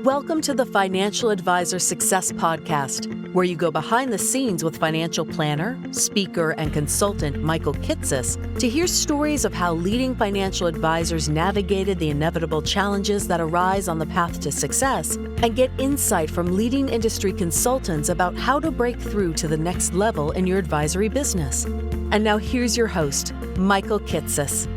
Welcome to the Financial Advisor Success Podcast, where you go behind the scenes with financial planner, speaker, and consultant Michael Kitces to hear stories of how leading financial advisors navigated the inevitable challenges that arise on the path to success, and get insight from leading industry consultants about how to break through to the next level in your advisory business. And now here's your host, Michael Kitces.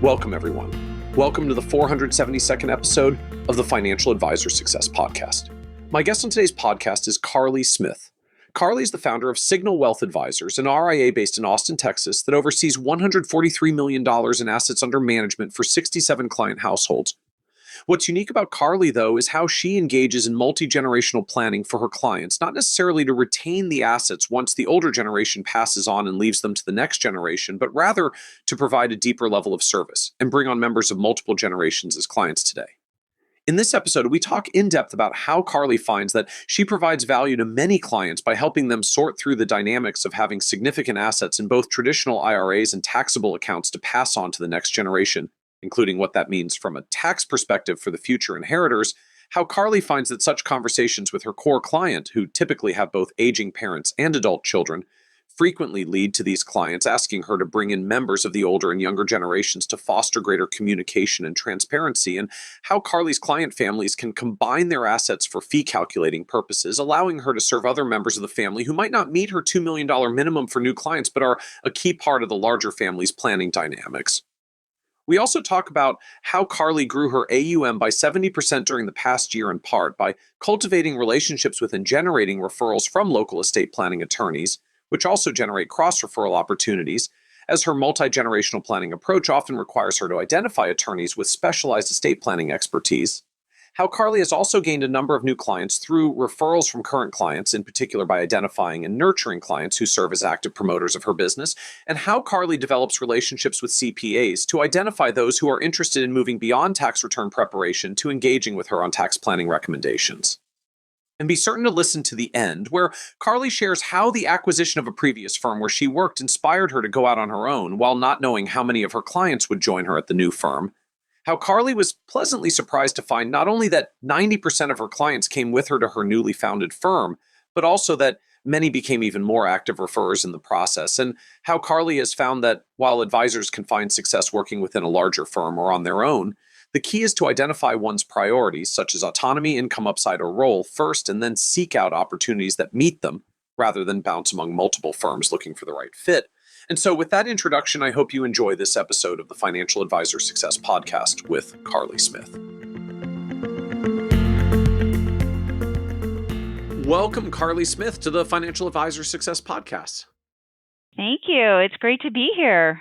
Welcome, everyone. Welcome to the 472nd episode of the Financial Advisor Success Podcast. My guest on today's podcast is Carli Smith. Carli is the founder of Signal Wealth Advisors, an RIA based in Austin, Texas, that oversees $143 million in assets under management for 67 client households. What's unique about Carli, though, is how she engages in multi-generational planning for her clients, not necessarily to retain the assets once the older generation passes on and leaves them to the next generation, but rather to provide a deeper level of service and bring on members of multiple generations as clients today. In this episode, we talk in depth about how Carli finds that she provides value to many clients by helping them sort through the dynamics of having significant assets in both traditional IRAs and taxable accounts to pass on to the next generation, including what that means from a tax perspective for the future inheritors, how Carli finds that such conversations with her core client, who typically have both aging parents and adult children, frequently lead to these clients asking her to bring in members of the older and younger generations to foster greater communication and transparency, and how Carli's client families can combine their assets for fee calculating purposes, allowing her to serve other members of the family who might not meet her $2 million minimum for new clients, but are a key part of the larger family's planning dynamics. We also talk about how Carli grew her AUM by 70% during the past year, in part by cultivating relationships with and generating referrals from local estate planning attorneys, which also generate cross-referral opportunities, as her multi-generational planning approach often requires her to identify attorneys with specialized estate planning expertise. How Carli has also gained a number of new clients through referrals from current clients, in particular by identifying and nurturing clients who serve as active promoters of her business, and how Carli develops relationships with CPAs to identify those who are interested in moving beyond tax return preparation to engaging with her on tax planning recommendations. And be certain to listen to the end, where Carli shares how the acquisition of a previous firm where she worked inspired her to go out on her own while not knowing how many of her clients would join her at the new firm. How Carli was pleasantly surprised to find not only that 90% of her clients came with her to her newly founded firm, but also that many became even more active referrers in the process, and how Carli has found that while advisors can find success working within a larger firm or on their own, the key is to identify one's priorities, such as autonomy, income upside, or role, first, and then seek out opportunities that meet them, rather than bounce among multiple firms looking for the right fit. And so with that introduction, I hope you enjoy this episode of the Financial Advisor Success Podcast with Carli Smith. Welcome, Carli Smith, to the Financial Advisor Success Podcast. Thank you. It's great to be here.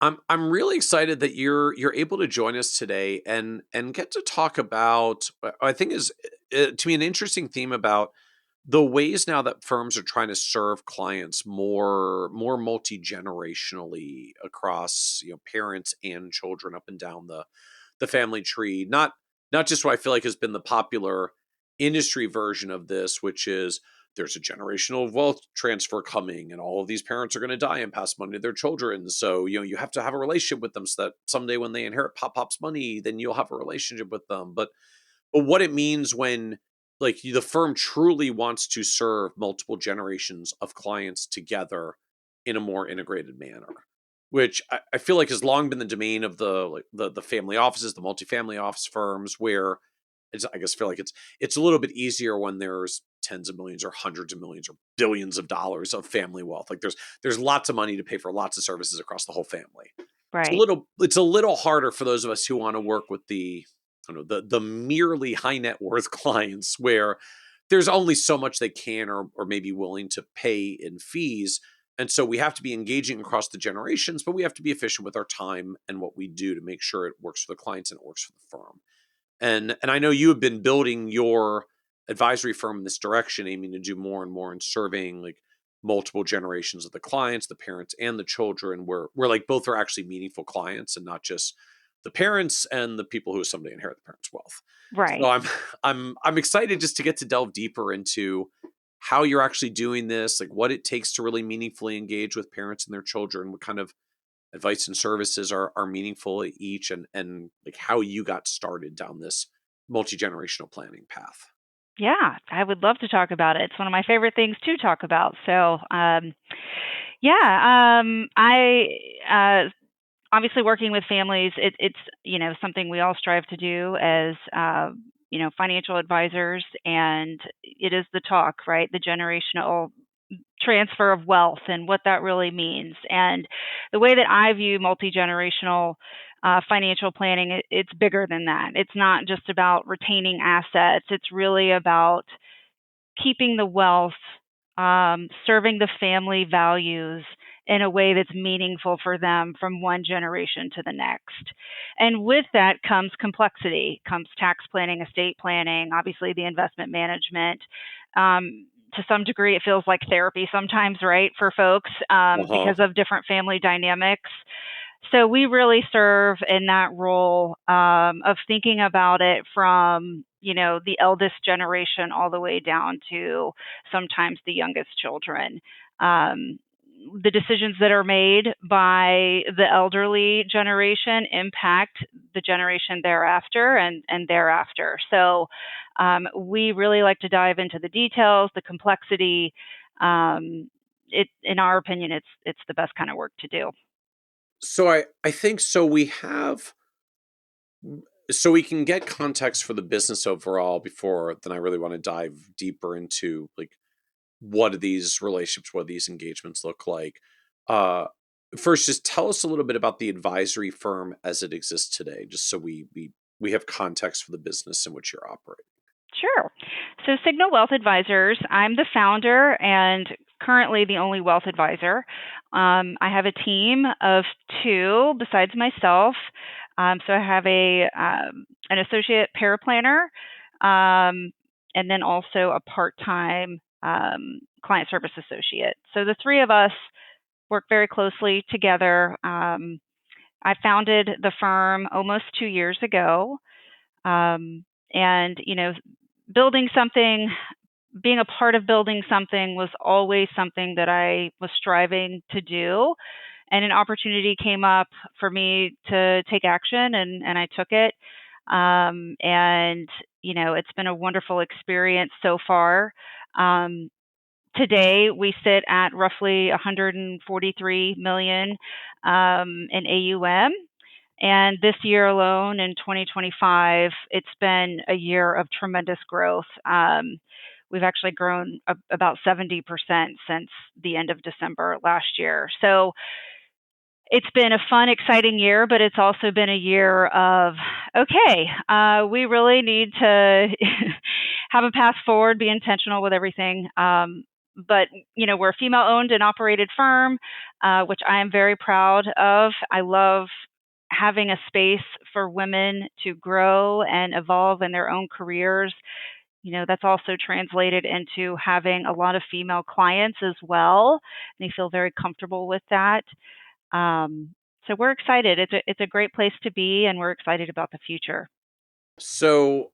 I'm really excited that you're able to join us today and get to talk about, I think is to me an interesting theme about the ways now that firms are trying to serve clients more multi-generationally across, parents and children up and down the family tree. Not just what I feel like has been the popular industry version of this, which is there's a generational wealth transfer coming and all of these parents are going to die and pass money to their children. So, you have to have a relationship with them so that someday when they inherit Pop's money, then you'll have a relationship with them. But what it means when the firm truly wants to serve multiple generations of clients together in a more integrated manner, which I feel like has long been the domain of the family offices, the multifamily office firms, where feel like it's a little bit easier when there's tens of millions or hundreds of millions or billions of dollars of family wealth. Like there's lots of money to pay for lots of services across the whole family. Right. It's a little harder for those of us who want to work with the merely high net worth clients, where there's only so much they can or maybe willing to pay in fees. And so we have to be engaging across the generations, but we have to be efficient with our time and what we do to make sure it works for the clients and it works for the firm. And I know you have been building your advisory firm in this direction, aiming to do more and more in serving multiple generations of the clients, the parents and the children, where both are actually meaningful clients and not just the parents and the people who someday inherit the parents' wealth. Right. So I'm excited just to get to delve deeper into how you're actually doing this, what it takes to really meaningfully engage with parents and their children, what kind of advice and services are meaningful at each, and how you got started down this multi-generational planning path? Yeah, I would love to talk about it. It's one of my favorite things to talk about. So, I obviously working with families. It's something we all strive to do as financial advisors, and it is the talk, right? The generational transfer of wealth and what that really means. And the way that I view multi-generational financial planning, it's bigger than that. It's not just about retaining assets. It's really about keeping the wealth, serving the family values in a way that's meaningful for them from one generation to the next. And with that comes complexity, comes tax planning, estate planning, obviously the investment management. To some degree, it feels like therapy sometimes, right, for folks Uh-huh. because of different family dynamics. So we really serve in that role of thinking about it from, the eldest generation all the way down to sometimes the youngest children. Um, the decisions that are made by the elderly generation impact the generation thereafter and thereafter. So we really like to dive into the details, the complexity. In our opinion, it's the best kind of work to do. So I think so we can get context for the business overall before then I really want to dive deeper into like what do these relationships, what do these engagements look like. Uh First, just tell us a little bit about the advisory firm as it exists today, just so we have context for the business in which you're operating. Sure. So, Signal Wealth Advisors, I'm the founder and currently the only wealth advisor. I have a team of two besides myself. So, I have an associate paraplanner and then also a part time client service associate. So, the three of us work very closely together. I founded the firm almost 2 years ago. And, building something, being a part of building something was always something that I was striving to do. And an opportunity came up for me to take action, and I took it. And, it's been a wonderful experience so far. Um, Today, we sit at roughly 143 million in AUM. And this year alone, in 2025, it's been a year of tremendous growth. We've actually grown about 70% since the end of December last year. So it's been a fun, exciting year, but it's also been a year of, okay, we really need to have a path forward, be intentional with everything. But, we're a female owned and operated firm, which I am very proud of. I love having a space for women to grow and evolve in their own careers. That's also translated into having a lot of female clients as well. They feel very comfortable with that. So we're excited. It's a great place to be, and we're excited about the future. So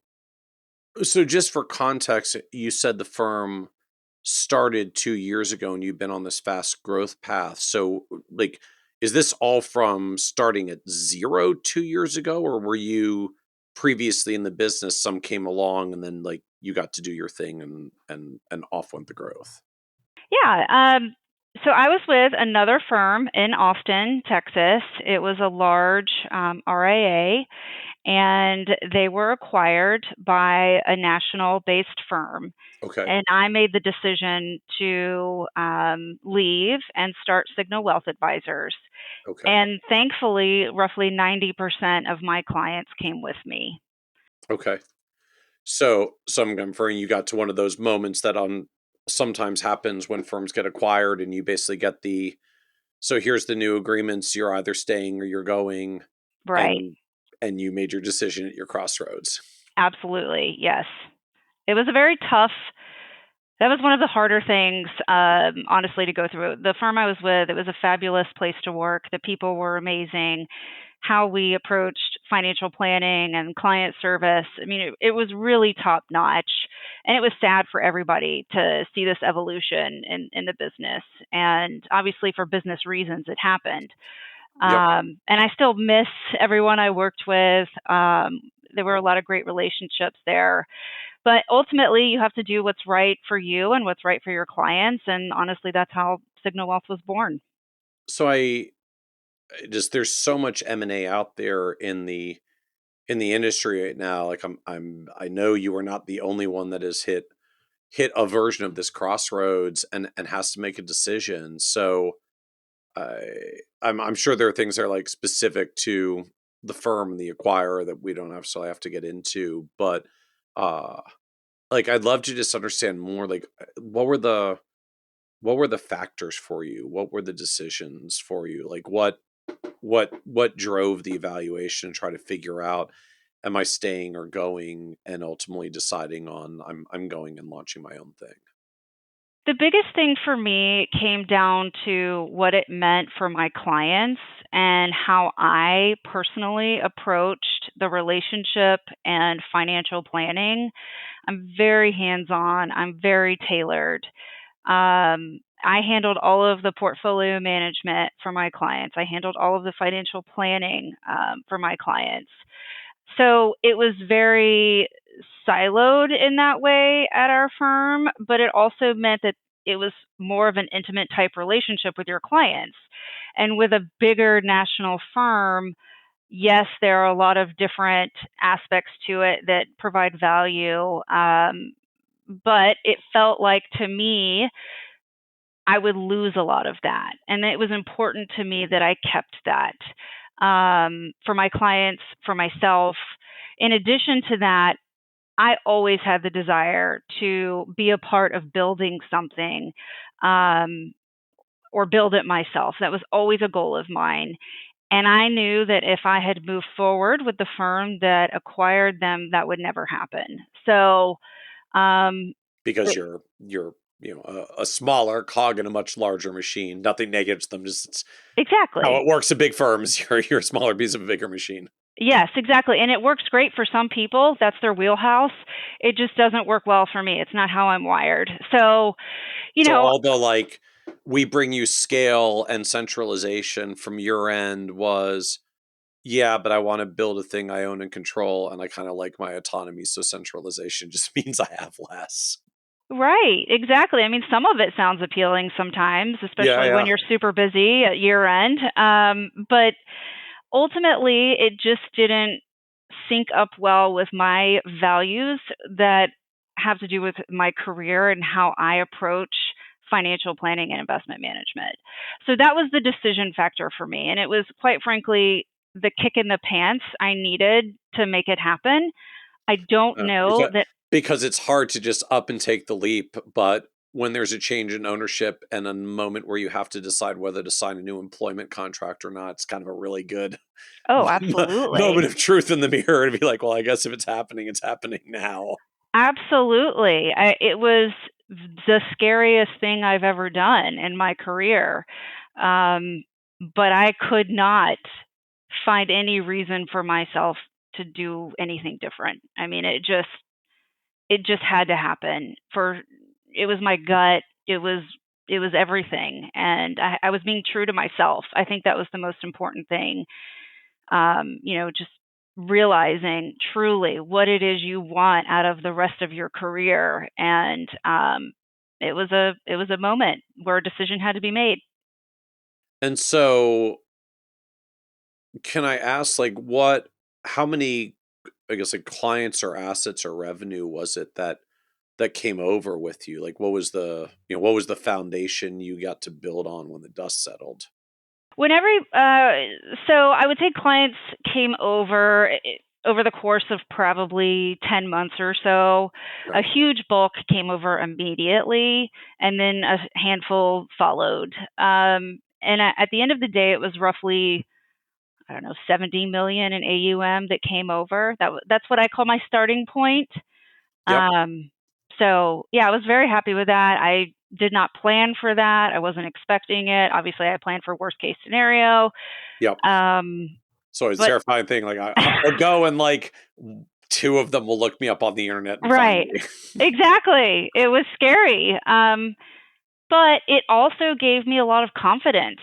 so just for context, you said the firm started 2 years ago and you've been on this fast growth path. So like is this all from starting at zero 2 years ago, or were you previously in the business, some came along and then like you got to do your thing and off went the growth? Yeah. So I was with another firm in Austin, Texas. It was a large RIA, and they were acquired by a national based firm. Okay. And I made the decision to leave and start Signal Wealth Advisors. Okay. And thankfully, roughly 90% of my clients came with me. Okay. So I'm inferring you got to one of those moments that sometimes happens when firms get acquired and you basically get so here's the new agreements, you're either staying or you're going, Right. and you made your decision at your crossroads. Absolutely. Yes. It was a very tough, that was one of the harder things, honestly, to go through. The firm I was with, it was a fabulous place to work. The people were amazing. How we approached financial planning and client service, I mean, it was really top notch. And it was sad for everybody to see this evolution in the business. And obviously, for business reasons, it happened. Yep. And I still miss everyone I worked with. there were a lot of great relationships there. But ultimately, you have to do what's right for you and what's right for your clients. And honestly, that's how Signal Wealth was born. So I just there's so much M&A out there in the industry right now. Like I know you are not the only one that has hit a version of this crossroads and has to make a decision. So I I'm sure there are things that are like specific to the firm and the acquirer that we don't necessarily have to get into, but uh like I'd love to just understand more, like what were the factors for you? What were the decisions for you? Like what drove the evaluation and try to figure out, am I staying or going, and ultimately deciding on I'm going and launching my own thing? The biggest thing for me came down to what it meant for my clients and how I personally approached the relationship and financial planning. I'm very hands on, I'm very tailored. I handled all of the portfolio management for my clients, I handled all of the financial planning for my clients. So it was very siloed in that way at our firm, but it also meant that it was more of an intimate type relationship with your clients. And with a bigger national firm, yes, there are a lot of different aspects to it that provide value. But it felt like to me, I would lose a lot of that. And it was important to me that I kept that for my clients, for myself. In addition to that, I always had the desire to be a part of building something um, or build it myself. That was always a goal of mine. And I knew that if I had moved forward with the firm that acquired them, that would never happen. So, um, Because it, you're a smaller cog in a much larger machine. Nothing negative to them, just it's how exactly. it works at big firms. You're a smaller piece of a bigger machine. Yes, exactly. And it works great for some people. That's their wheelhouse. It just doesn't work well for me. It's not how I'm wired. So, you So know, although like we bring you scale and centralization from your end was, yeah, but I want to build a thing I own and control, and I kind of like my autonomy. So centralization just means I have less. right, exactly. I mean, some of it sounds appealing sometimes, Yeah, especially when yeah. you're super busy at year end. But ultimately, it just didn't sync up well with my values that have to do with my career and how I approach financial planning and investment management. So that was the decision factor for me. And it was quite frankly the kick in the pants I needed to make it happen. I don't know Because that. it's hard to just up and take the leap, but when there's a change in ownership and a moment where you have to decide whether to sign a new employment contract or not, it's kind of a really good Oh, absolutely. moment of truth in the mirror to be like, well, I guess if it's happening now. Absolutely. It was the scariest thing I've ever done in my career. Um, but I could not find any reason for myself to do anything different. I mean, it just had to happen. For it was my gut. It was everything, and I was being true to myself. I think that was the most important thing. Just realizing truly what it is you want out of the rest of your career. And it was a moment where a decision had to be made. And so can I ask, like, how many, I guess, like clients or assets or revenue was it that came over with you? Like, what was the foundation you got to build on when the dust settled? Whenever, so I would say clients came over the course of probably 10 months or so. A Right. huge bulk came over immediately, and then a handful followed. And at the end of the day, it was roughly, I don't know, 70 million in AUM that came over. That's what I call my starting point. Yep. Um, so yeah, I was very happy with that. I did not plan for that. I wasn't expecting it. Obviously, I planned for worst case scenario. Yep. Um, So it's a but terrifying thing. Like I'll go and like two of them will look me up on the internet and find right, me. exactly. It was scary. But it also gave me a lot of confidence.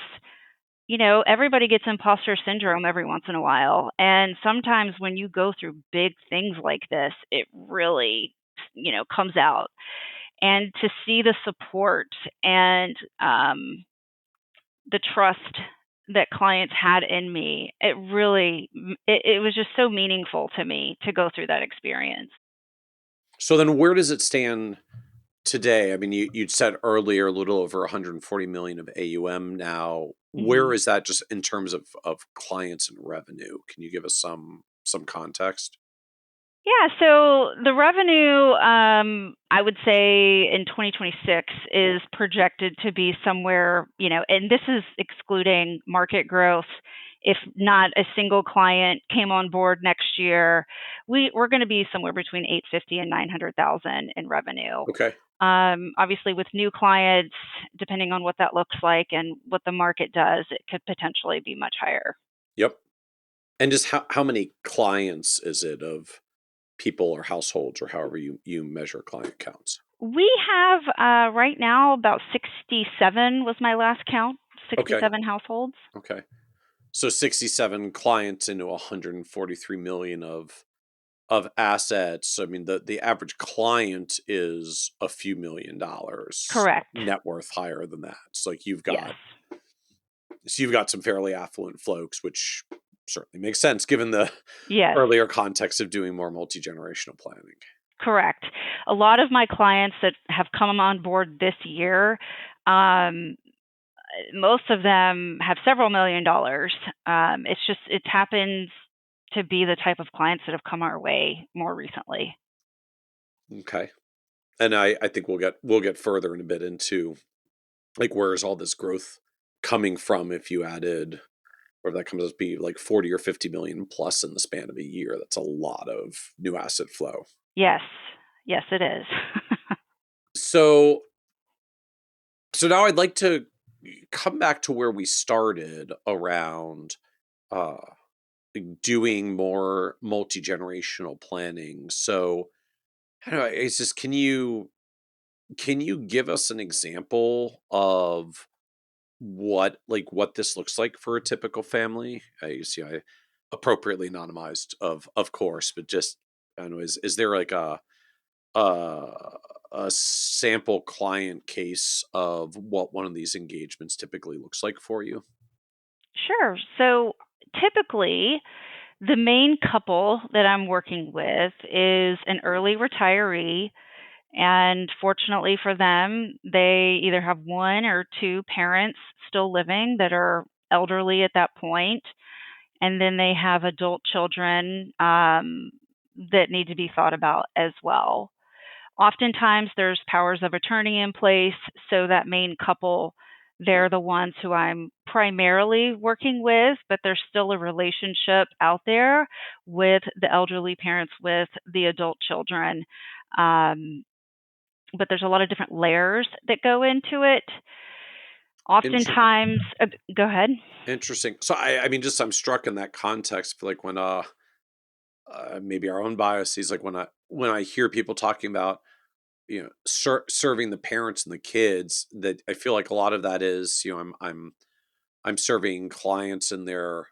everybody gets imposter syndrome every once in a while. And sometimes when you go through big things like this, it really, comes out. And to see the support and the trust that clients had in me, it was just so meaningful to me to go through that experience. So then where does it stand today? I mean, you'd said earlier a little over 140 million of AUM now. Where Mhm. is that just in terms of clients and revenue? Can you give us some context? Yeah, so the revenue, I would say in 2026 is projected to be somewhere, and this is excluding market growth. If not a single client came on board next year, we're going to be somewhere between 850 and 900,000 in revenue. Okay. Obviously, with new clients, depending on what that looks like and what the market does, it could potentially be much higher. Yep. And just how many clients is it of people or households or however you measure client counts? We have right now about 67 was my last count, Okay. 67 households. Okay. So 67 clients into 143 million of assets. I mean, the average client is a few $1 million Correct. net worth higher than that. It's like Yes. you've got some fairly affluent folks, which certainly makes sense given the Yes. earlier context of doing more multi-generational planning. Correct. A lot of my clients that have come on board this year, um, most of them have several $1 million. It happens to be the type of clients that have come our way more recently. Okay. And I think we'll get further in a bit into like where is all this growth coming from if you added whatever that comes out to be like 40 or 50 million plus in the span of a year. That's a lot of new asset flow. Yes. Yes, it is. So now I'd like to come back to where we started around uh doing more multi-generational planning. So I don't know, it's just can you give us an example of what this looks like for a typical family? I appropriately anonymized of course, but just I don't know, is there like a a sample client case of what one of these engagements typically looks like for you? Sure. So typically, the main couple that I'm working with is an early retiree, and fortunately for them, they either have one or two parents still living that are elderly at that point, and then they have adult children that need to be thought about as well. Oftentimes, there's powers of attorney in place, so that main couple, they're the ones who I'm primarily working with, but there's still a relationship out there with the elderly parents with the adult children. Um, but there's a lot of different layers that go into it. Inter- Oftentimes, go ahead. Interesting. So I mean, just I'm struck in that context, like when maybe our own biases, like when I hear people talking about serving the parents and the kids, that I feel like a lot of that is I'm serving clients in their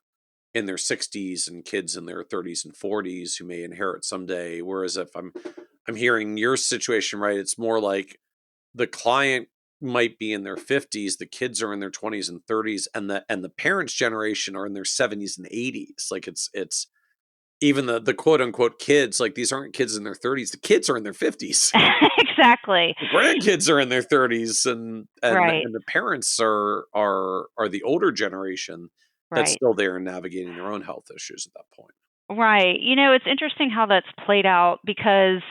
60s and kids in their 30s and 40s who may inherit someday. Whereas if I'm hearing your situation right, it's more like the client might be in their 50s, the kids are in their 20s and 30s, and the parents' generation are in their 70s and 80s. Like it's even the quote unquote kids, like these aren't kids in their 30s, the kids are in their 50s. Exactly. The grandkids are in their 30s, and Right. the parents are the older generation that's Right. still there and navigating their own health issues at that point. Right. It's interesting how that's played out because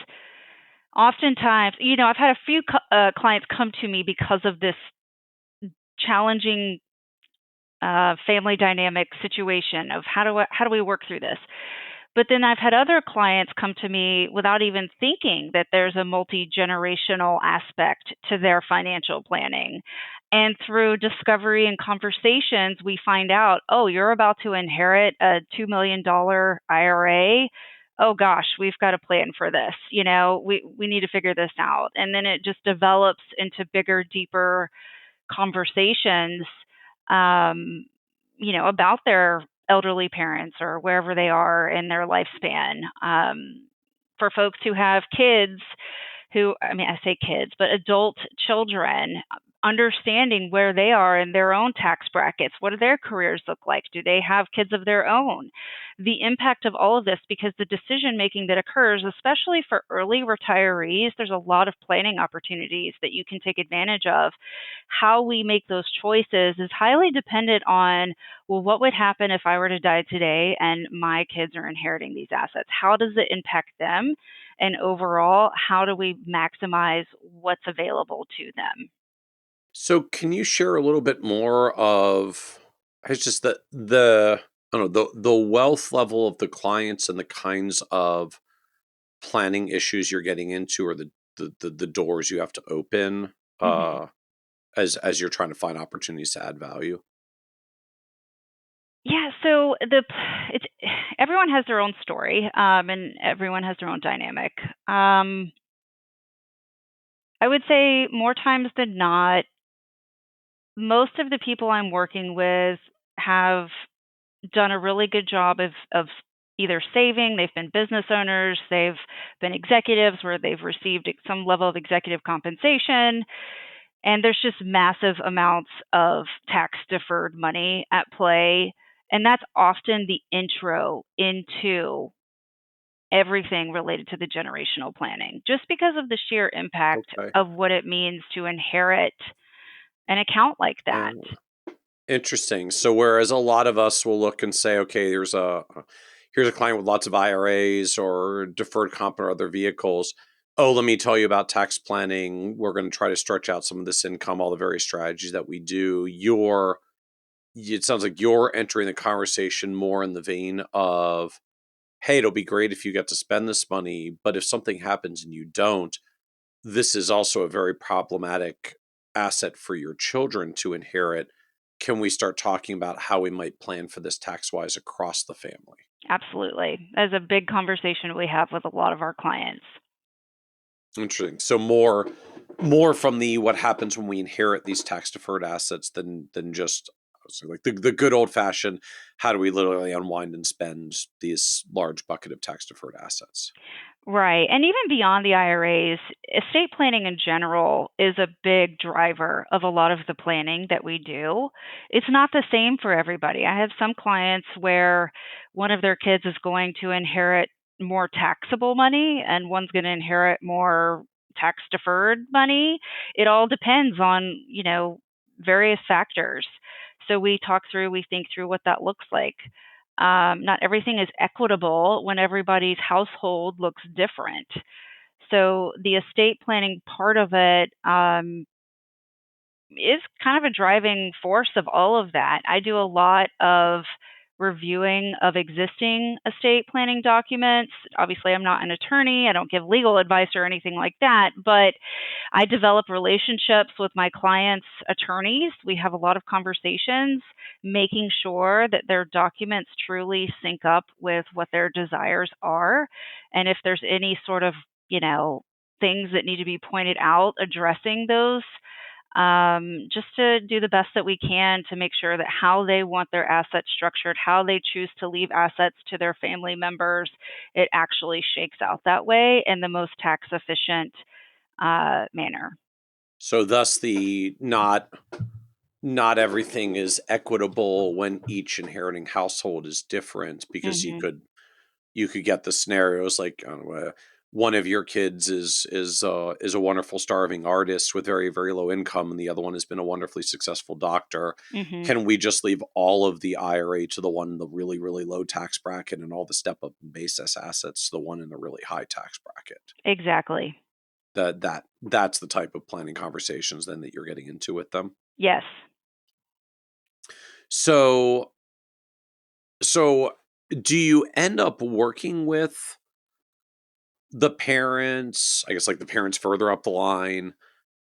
oftentimes, I've had a few clients come to me because of this challenging family dynamic situation of how do we work through this. But then I've had other clients come to me without even thinking that there's a multi-generational aspect to their financial planning. And through discovery and conversations, we find out, oh, you're about to inherit a $2 million IRA. Oh gosh, we've got a plan for this. We need to figure this out. And then it just develops into bigger, deeper conversations. Um, about their elderly parents or wherever they are in their lifespan. For folks who have kids I say kids, but adult children, understanding where they are in their own tax brackets. What do their careers look like? Do they have kids of their own? The impact of all of this, because the decision making that occurs, especially for early retirees, there's a lot of planning opportunities that you can take advantage of. How we make those choices is highly dependent on, well, what would happen if I were to die today and my kids are inheriting these assets? How does it impact them? And overall, how do we maximize what's available to them? So can you share a little bit more of it's just the I don't know the wealth level of the clients and the kinds of planning issues you're getting into, or the doors you have to open hmm as you're trying to find opportunities to add value? Yeah, so it's everyone has their own story, and everyone has their own dynamic. I would say more times than not, most of the people I'm working with have done a really good job of either saving, they've been business owners, they've been executives where they've received some level of executive compensation, and there's just massive amounts of tax deferred money at play. And that's often the intro into everything related to the generational planning, just because of the sheer impact Okay. of what it means to inherit an account like that. Interesting. So whereas a lot of us will look and say, okay, here's a client with lots of IRAs or deferred comp or other vehicles. Oh, let me tell you about tax planning. We're going to try to stretch out some of this income, all the various strategies that we do. It sounds like you're entering the conversation more in the vein of, hey, it'll be great if you get to spend this money, but if something happens and you don't, this is also a very problematic asset for your children to inherit. Can we start talking about how we might plan for this tax wise across the family? Absolutely. That's a big conversation we have with a lot of our clients. Interesting. So more from the what happens when we inherit these tax deferred assets than just like the good old fashioned how do we literally unwind and spend these large bucket of tax deferred assets. Right. And even beyond the IRAs, estate planning in general is a big driver of a lot of the planning that we do. It's not the same for everybody. I have some clients where one of their kids is going to inherit more taxable money and one's going to inherit more tax deferred money. It all depends on, various factors. So we think through what that looks like. Not everything is equitable when everybody's household looks different. So the estate planning part of it is kind of a driving force of all of that. I do a lot of reviewing of existing estate planning documents. Obviously, I'm not an attorney, I don't give legal advice or anything like that, but I develop relationships with my clients' attorneys. We have a lot of conversations, making sure that their documents truly sync up with what their desires are. And if there's any sort of, things that need to be pointed out, addressing those, just to do the best that we can to make sure that how they want their assets structured, how they choose to leave assets to their family members, it actually shakes out that way in the most tax efficient manner. So thus the not everything is equitable when each inheriting household is different, because hmm you could get the scenarios like one of your kids is a wonderful starving artist with very very low income, and the other one has been a wonderfully successful doctor. hmm Can we just leave all of the IRA to the one in the really really low tax bracket and all the step up in basis assets to the one in the really high tax bracket? Exactly. That's the type of planning conversations then that you're getting into with them. Yes. So so do you end up working with the parents, I guess, like, the parents further up the line,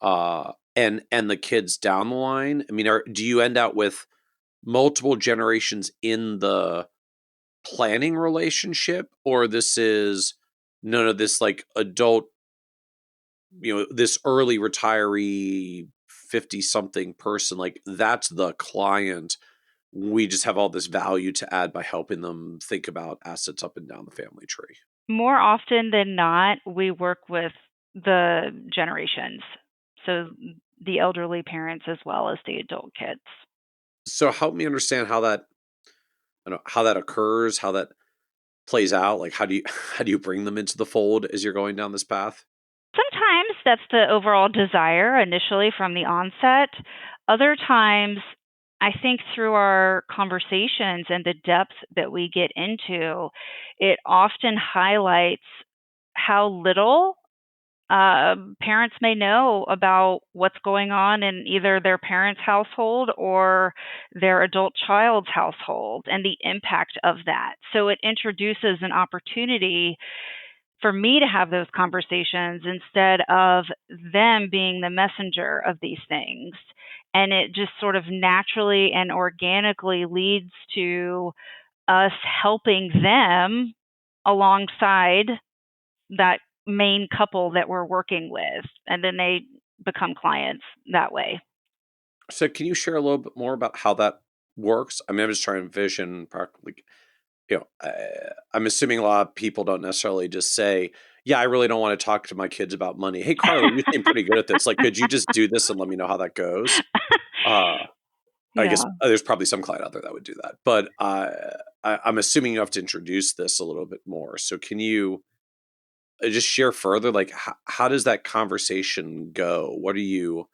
and the kids down the line? I mean, do you end out with multiple generations in the planning relationship, or this is none of this, like, adult, this early retiree 50-something person, like, that's the client, we just have all this value to add by helping them think about assets up and down the family tree. More often than not, we work with the generations, so the elderly parents as well as the adult kids. So help me understand how that, I don't know, how that occurs, how that plays out. Like, how do you how do you bring them into the fold as you're going down this path? Sometimes that's the overall desire initially from the onset. Other times, I think through our conversations and the depth that we get into, it often highlights how little parents may know about what's going on in either their parents' household or their adult child's household and the impact of that. So it introduces an opportunity for me to have those conversations instead of them being the messenger of these things. And it just sort of naturally and organically leads to us helping them alongside that main couple that we're working with. And then they become clients that way. So can you share a little bit more about how that works? I mean, I'm just trying to envision practically, I'm assuming a lot of people don't necessarily just say, yeah, I really don't want to talk to my kids about money. Hey, Carly, you seem pretty good at this. Like, could you just do this and let me know how that goes? Uh, I guess Yeah. there's probably some client out there that would do that, but I'm assuming you have to introduce this a little bit more. So can you just share further? Like, how does that conversation go? What are you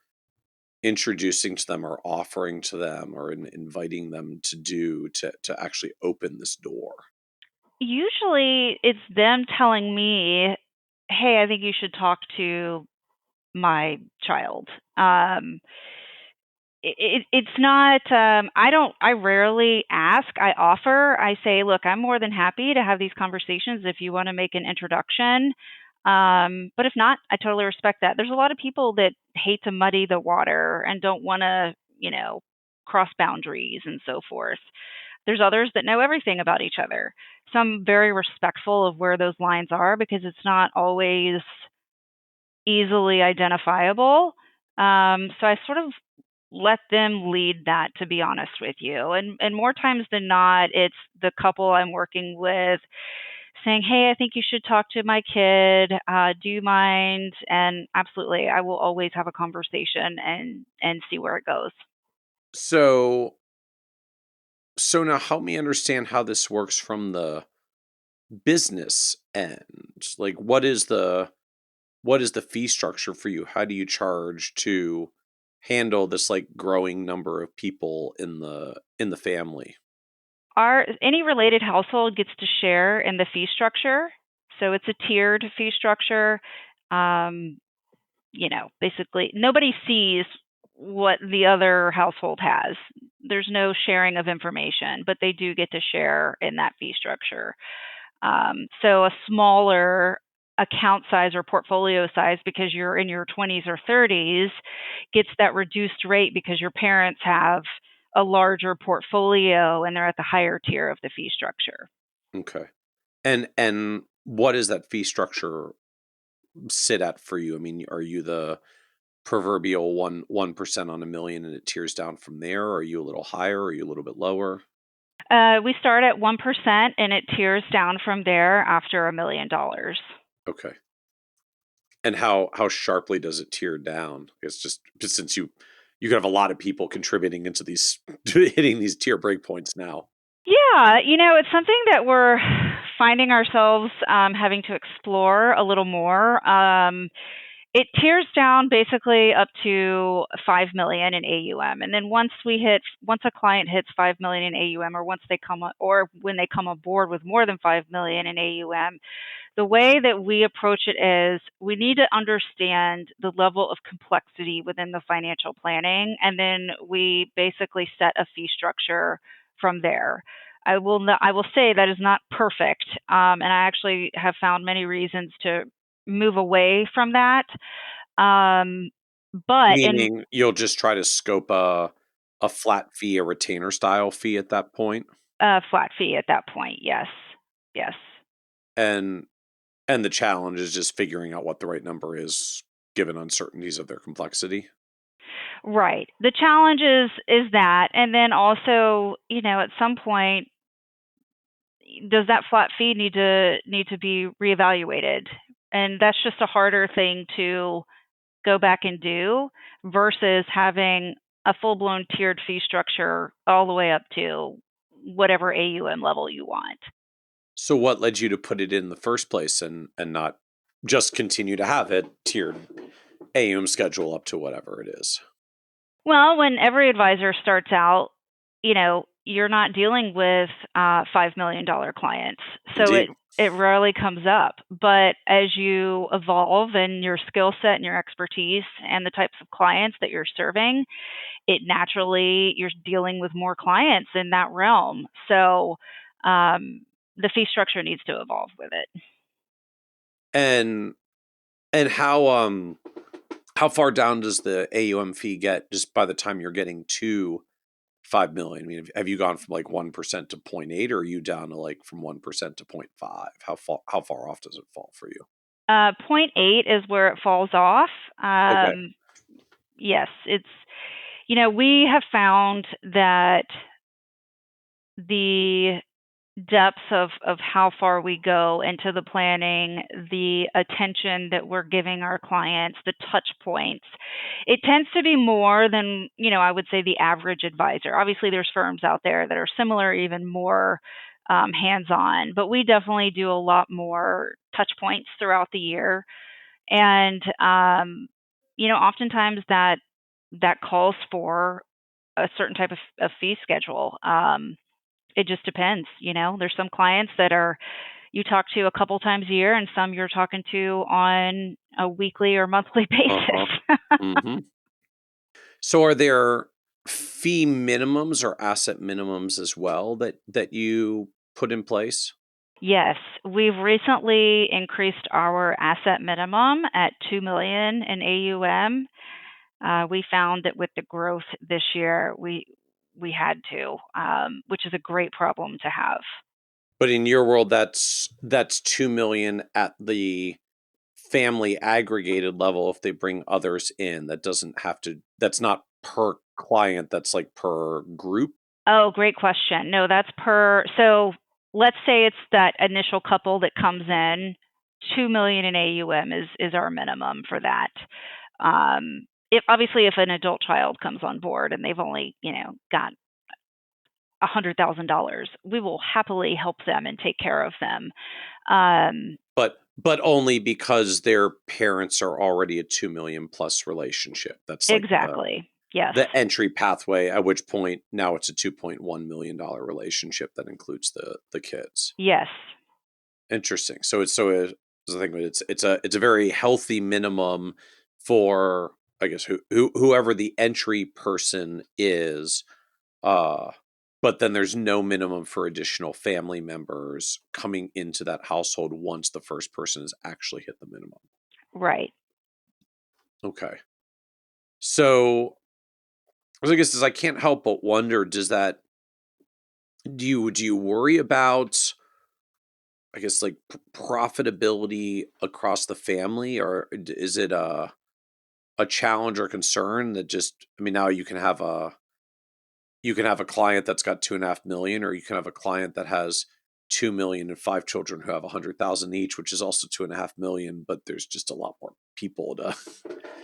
introducing to them or offering to them or inviting them to do to actually open this door? Usually it's them telling me, hey, I think you should talk to my child. It's not, I rarely ask, I offer. I say, look, I'm more than happy to have these conversations if you want to make an introduction. But if not, I totally respect that. There's a lot of people that hate to muddy the water and don't want to, cross boundaries and so forth. There's others that know everything about each other. So I'm very respectful of where those lines are because it's not always easily identifiable. So I sort of let them lead that, to be honest with you. And more times than not, it's the couple I'm working with saying, "Hey, I think you should talk to my kid. Do you mind?" And absolutely, I will always have a conversation and see where it goes. So now help me understand how this works from the business end. Like, what is the fee structure for you? How do you charge to handle this like growing number of people in the family? Our any related household gets to share in the fee structure, so it's a tiered fee structure. Um, basically nobody sees what the other household has. There's no sharing of information, but they do get to share in that fee structure. So a smaller account size or portfolio size because you're in your 20s or 30s gets that reduced rate because your parents have a larger portfolio and they're at the higher tier of the fee structure. Okay. And what does that fee structure sit at for you? I mean, are you the proverbial 1% on a million and it tears down from there? Or are you a little higher? Or are you a little bit lower? We start at 1% and it tiers down from there after $1 million. Okay. And how sharply does it tear down? It's just since you could have a lot of people contributing into these hitting these tier breakpoints now. Yeah, it's something that we're finding ourselves having to explore a little more. It tears down basically up to 5 million in AUM, and then once a client hits 5 million in AUM, or once they or when they come aboard with more than 5 million in AUM, the way that we approach it is we need to understand the level of complexity within the financial planning, and then we basically set a fee structure from there. I will say that is not perfect, and I actually have found many reasons to move away from that. Um, but in Meaning you'll just try to scope a flat fee, a retainer style fee at that point, a flat fee at that point, yes, yes. and and the challenge is just figuring out what the right number is given uncertainties of their complexity. Right. The challenge is that, and then also, at some point, does that flat fee need to be reevaluated? And that's just a harder thing to go back and do versus having a full blown tiered fee structure all the way up to whatever AUM level you want. So what led you to put it in the first place and not just continue to have it tiered AUM schedule up to whatever it is? Well, when every advisor starts out, you're not dealing with $5 million clients, so it Indeed. it rarely comes up. But as you evolve in your skill set and your expertise and the types of clients that you're serving, it naturally you're dealing with more clients in that realm. So um, the fee structure needs to evolve with it. And and how far down does the AUM fee get just by the time you're getting to 5 million? I mean, have you gone from like 1% to 0.8, or are you down to like from 1% to 0.5? How far off does it fall for you? Point 0.8 is where it falls off. Okay. Yes, we have found that the depths of how far we go into the planning, the attention that we're giving our clients, the touch points, it tends to be more than, I would say the average advisor. Obviously, there's firms out there that are similar, even more hands on, but we definitely do a lot more touch points throughout the year. And, oftentimes that calls for a certain type of fee schedule. It just depends. There's some clients that are you talk to a couple times a year, and some you're talking to on a weekly or monthly Uh-huh. basis. hmm So are there fee minimums or asset minimums as well that you put in place? Yes, we've recently increased our asset minimum at 2 million in AUM. We found that with the growth this year, we had to, which is a great problem to have. But in your world, that's 2 million at the family aggregated level. If they bring others in, that's not per client, that's like per group. Oh, great question. No, that's per. So let's say it's that initial couple that comes in. 2 million in AUM is our minimum for that. If obviously if an adult child comes on board and they've only got $100,000, we will happily help them and take care of them. Um, But only because their parents are already a 2 million plus relationship. That's like exactly. Yes. the entry pathway, at which point now it's a $2.1 million relationship that includes the kids. Yes. Interesting. So I think it's a very healthy minimum for, I guess, whoever the entry person is. Uh, but then there's no minimum for additional family members coming into that household once the first person has actually hit the minimum. Right. Okay. So I guess I can't help but wonder, do you worry about, I guess, like profitability across the family, or is it a challenge or concern that just, I mean, now you can have a client that's got 2.5 million, or you can have a client that has 2 million and 5 children who have 100,000 each, which is also 2.5 million, but there's just a lot more people to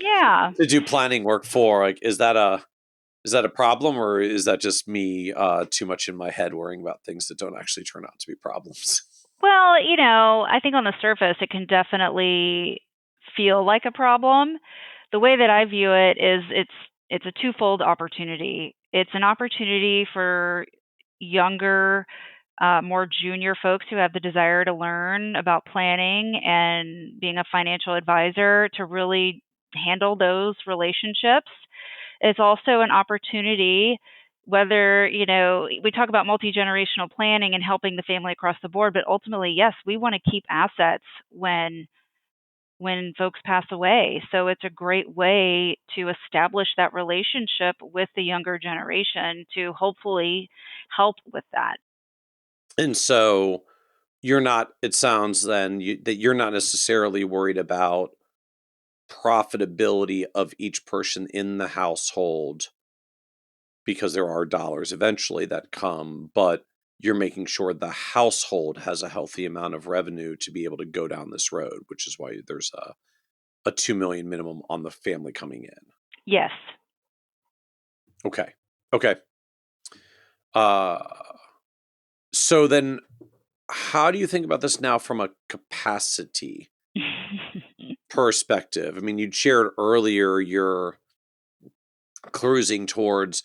Yeah. to do planning work for. Like, is that a problem, or is that just me too much in my head worrying about things that don't actually turn out to be problems? Well, I think on the surface it can definitely feel like a problem. The way that I view it is it's a twofold opportunity. It's an opportunity for younger, more junior folks who have the desire to learn about planning and being a financial advisor to really handle those relationships. It's also an opportunity, whether, we talk about multi-generational planning and helping the family across the board, but ultimately, yes, we want to keep assets when folks pass away. So it's a great way to establish that relationship with the younger generation to hopefully help with that. And so it sounds then that you're not necessarily worried about profitability of each person in the household, because there are dollars eventually that come, but you're making sure the household has a healthy amount of revenue to be able to go down this road, which is why there's a 2 million minimum on the family coming in. Yes. Okay. Okay. So then how do you think about this now from a capacity perspective? I mean, you shared earlier you're cruising towards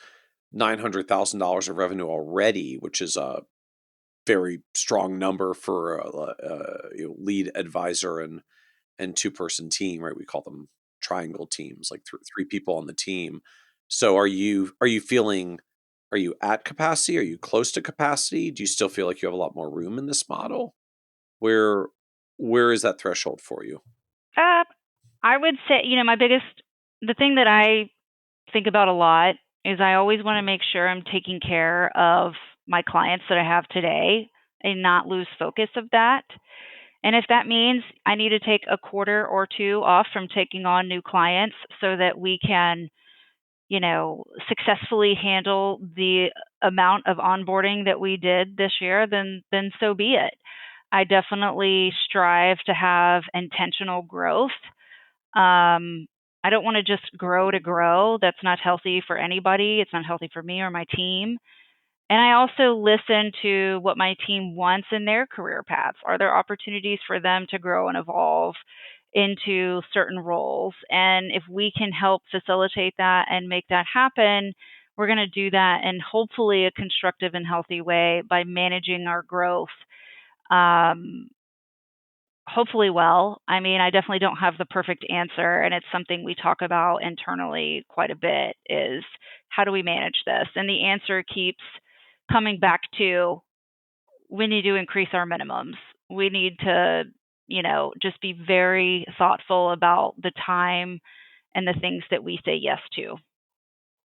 $900,000 of revenue already, which is a very strong number for a lead advisor and two-person team, right? We call them triangle teams, like three people on the team. So are you feeling, are you at capacity? Are you close to capacity? Do you still feel like you have a lot more room in this model? Where is that threshold for you? I would say, the thing that I think about a lot is I always want to make sure I'm taking care of my clients that I have today and not lose focus of that. And if that means I need to take a quarter or two off from taking on new clients so that we can, successfully handle the amount of onboarding that we did this year, then so be it. I definitely strive to have intentional growth. I don't want to just grow to grow. That's not healthy for anybody. It's not healthy for me or my team. And I also listen to what my team wants in their career paths. Are there opportunities for them to grow and evolve into certain roles? And if we can help facilitate that and make that happen, we're going to do that in hopefully a constructive and healthy way by managing our growth. Hopefully well. I mean, I definitely don't have the perfect answer, and it's something we talk about internally quite a bit is how do we manage this? And the answer keeps coming back to we need to increase our minimums. We need to, just be very thoughtful about the time and the things that we say yes to.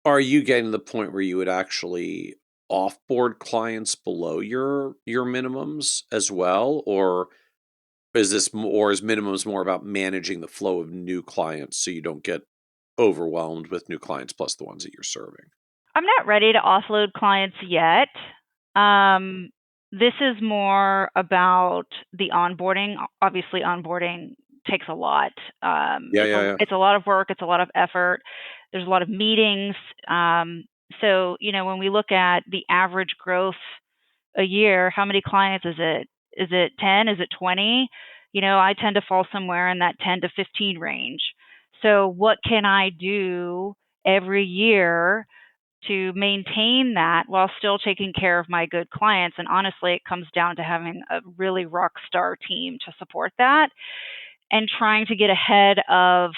Are you getting to the point where you would actually offboard clients below your minimums as well, or is minimums more about managing the flow of new clients so you don't get overwhelmed with new clients plus the ones that you're serving? I'm not ready to offload clients yet. This is more about the onboarding. Obviously, onboarding takes a lot. Yeah. It's a lot of work. It's a lot of effort. There's a lot of meetings. So, when we look at the average growth a year, how many clients is it? Is it 10? Is it 20? I tend to fall somewhere in that 10 to 15 range. So what can I do every year to maintain that while still taking care of my good clients? And honestly, it comes down to having a really rock star team to support that and trying to get ahead of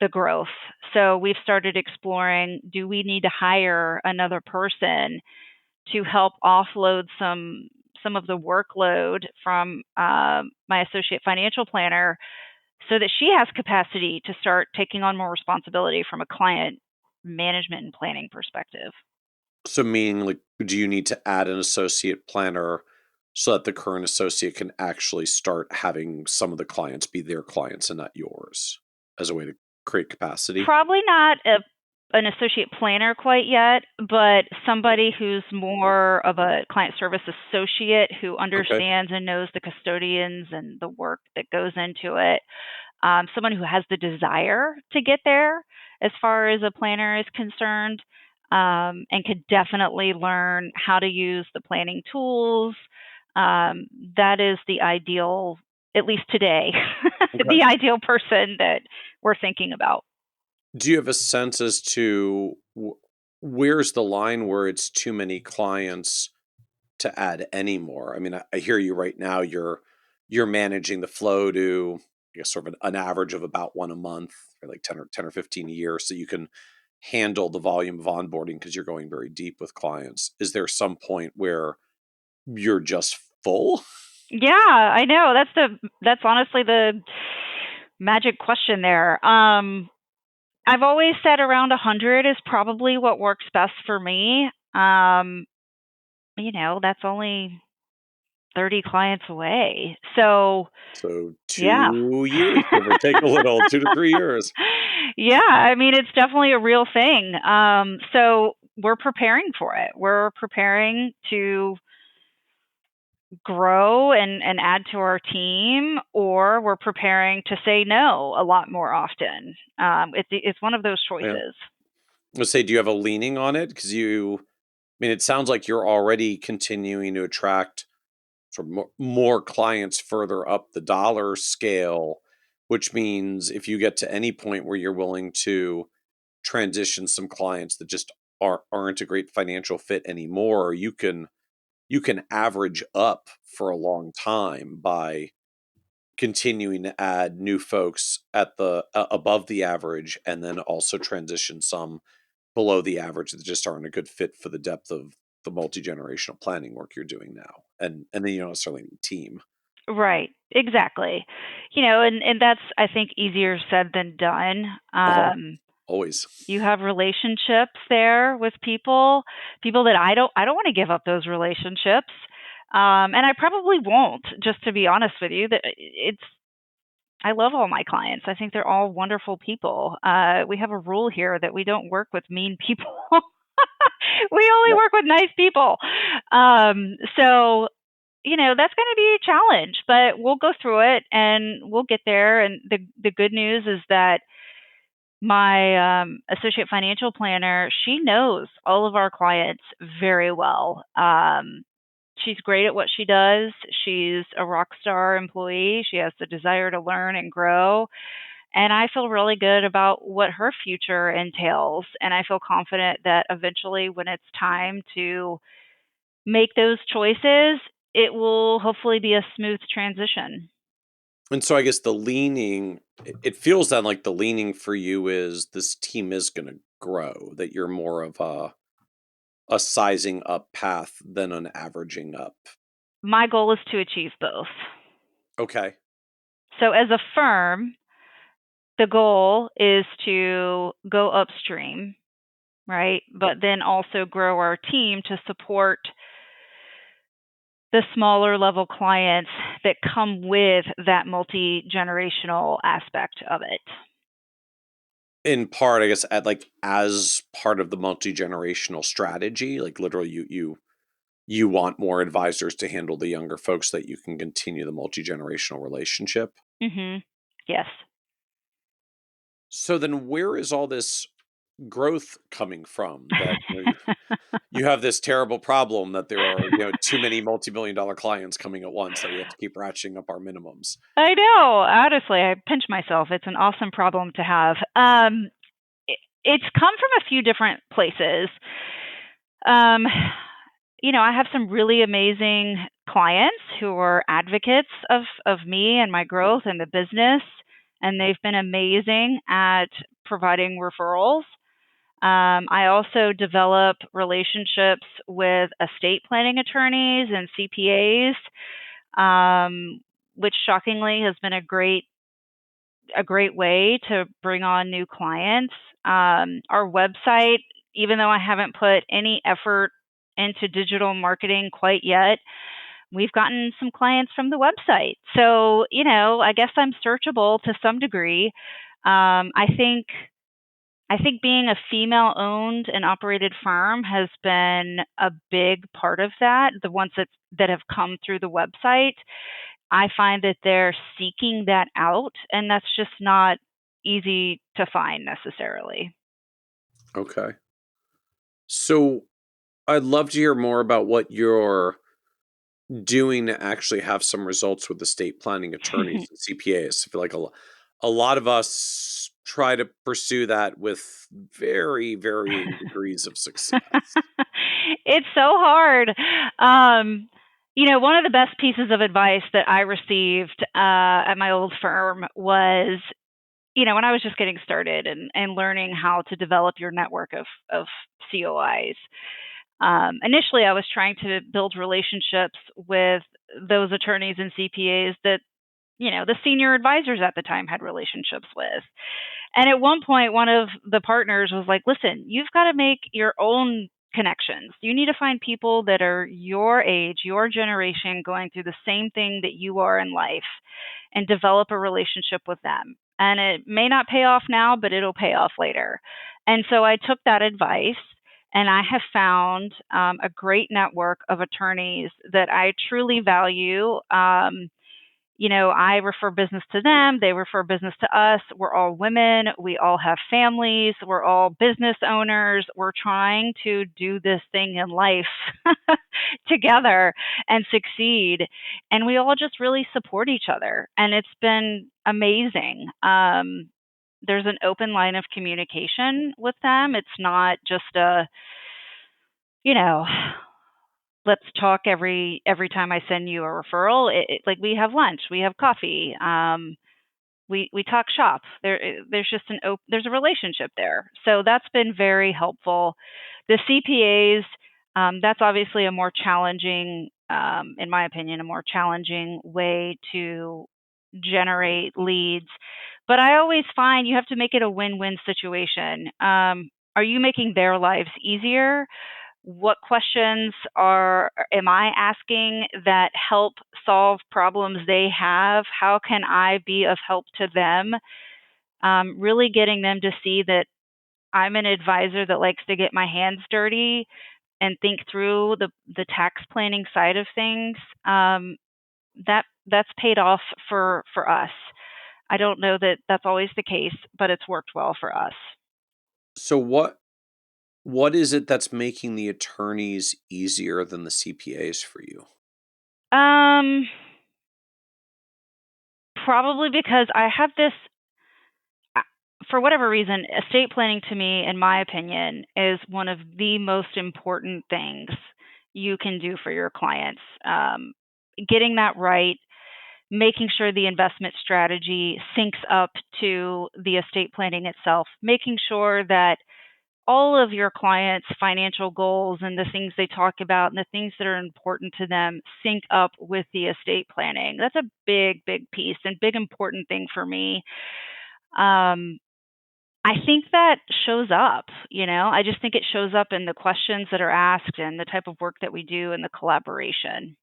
the growth. So we've started exploring, do we need to hire another person to help offload some of the workload from my associate financial planner so that she has capacity to start taking on more responsibility from a client management and planning perspective. So meaning, like, do you need to add an associate planner so that the current associate can actually start having some of the clients be their clients and not yours as a way to create capacity? Probably not an associate planner quite yet, but somebody who's more of a client service associate who Okay. understands and knows the custodians and the work that goes into it. Someone who has the desire to get there as far as a planner is concerned, and could definitely learn how to use the planning tools. That is the ideal, at least today, Okay. the ideal person that we're thinking about. Do you have a sense as to where's the line where it's too many clients to add any more? I mean, I hear you right now. You're managing the flow to, I guess, sort of an average of about one a month, or like 10 or 15 a year, so you can handle the volume of onboarding because you're going very deep with clients. Is there some point where you're just full? Yeah, I know. That's honestly the magic question there. I've always said around 100 is probably what works best for me. That's only 30 clients away. So, So yeah. 2 years, give or take a little, 2 to 3 years. Yeah, I mean, it's definitely a real thing. So we're preparing for it. We're preparing to grow and add to our team, or we're preparing to say no a lot more often. It's one of those Yeah. choices. Let's say, do you have a leaning on it? Because I mean, it sounds like you're already continuing to attract sort of more clients further up the dollar scale, which means if you get to any point where you're willing to transition some clients that just aren't a great financial fit anymore, you can average up for a long time by continuing to add new folks at the above the average, and then also transition some below the average that just aren't a good fit for the depth of the multi-generational planning work you're doing now. And then you don't necessarily need a team. Right. Exactly. And that's, I think, easier said than done. Uh-huh. Always. You have relationships there with people that I don't want to give up those relationships. And I probably won't, just to be honest with you. I love all my clients. I think they're all wonderful people. We have a rule here that we don't work with mean people. We only Yeah. work with nice people. So that's going to be a challenge, but we'll go through it and we'll get there. And the good news is that my associate financial planner, she knows all of our clients very well. She's great at what she does. She's a rock star employee. She has the desire to learn and grow. And I feel really good about what her future entails. And I feel confident that eventually, when it's time to make those choices, it will hopefully be a smooth transition. And so I guess it feels then like the leaning for you is this team is going to grow, that you're more of a sizing up path than an averaging up. My goal is to achieve both. Okay. So, as a firm, the goal is to go upstream, right? But then also grow our team to support the smaller level clients that come with that multi-generational aspect of it. In part, I guess, as part of the multi-generational strategy, like literally you want more advisors to handle the younger folks so that you can continue the multi-generational relationship. Mhm. Yes. So then where is all this growth coming from, that you have this terrible problem that there are too many multi-million dollar clients coming at once, that we have to keep ratcheting up our minimums? I know. Honestly, I pinch myself. It's an awesome problem to have. It's come from a few different places. Um, I have some really amazing clients who are advocates of me and my growth and the business, and they've been amazing at providing referrals. I also develop relationships with estate planning attorneys and CPAs, which shockingly has been a great way to bring on new clients. Our website, even though I haven't put any effort into digital marketing quite yet, we've gotten some clients from the website. So, I guess I'm searchable to some degree. I think being a female owned and operated firm has been a big part of that. The ones that have come through the website, I find that they're seeking that out, and that's just not easy to find necessarily. Okay. So I'd love to hear more about what you're doing to actually have some results with estate planning attorneys and CPAs. I feel like a lot of us try to pursue that with very varying degrees of success. It's so hard. One of the best pieces of advice that I received at my old firm was, when I was just getting started and learning how to develop your network of COIs. Initially, I was trying to build relationships with those attorneys and CPAs that, the senior advisors at the time had relationships with. And at one point, one of the partners was like, listen, you've got to make your own connections. You need to find people that are your age, your generation, going through the same thing that you are in life, and develop a relationship with them. And it may not pay off now, but it'll pay off later. And so I took that advice, and I have found a great network of attorneys that I truly value. I refer business to them, they refer business to us. We're all women, we all have families, we're all business owners. We're trying to do this thing in life together and succeed. And we all just really support each other. And it's been amazing. There's an open line of communication with them. It's not just you know, let's talk every time I send you a referral. Like, we have lunch, we have coffee, we talk shop. There's just there's a relationship there. So that's been very helpful. The CPAs, that's obviously a more challenging, in my opinion, a more challenging way to generate leads. But I always find you have to make it a win-win situation. Are you making their lives easier? What questions am I asking that help solve problems they have? How can I be of help to them? Really getting them to see that I'm an advisor that likes to get my hands dirty and think through the tax planning side of things. That's paid off for us. I don't know that that's always the case, but it's worked well for us. So what is it that's making the attorneys easier than the CPAs for you? Probably because I have this, for whatever reason, estate planning to me, in my opinion, is one of the most important things you can do for your clients. Getting that right, making sure the investment strategy syncs up to the estate planning itself, making sure that all of your clients' financial goals and the things they talk about and the things that are important to them sync up with the estate planning. That's a big, big piece and big important thing for me. I think that shows up, I just think it shows up in the questions that are asked and the type of work that we do and the collaboration.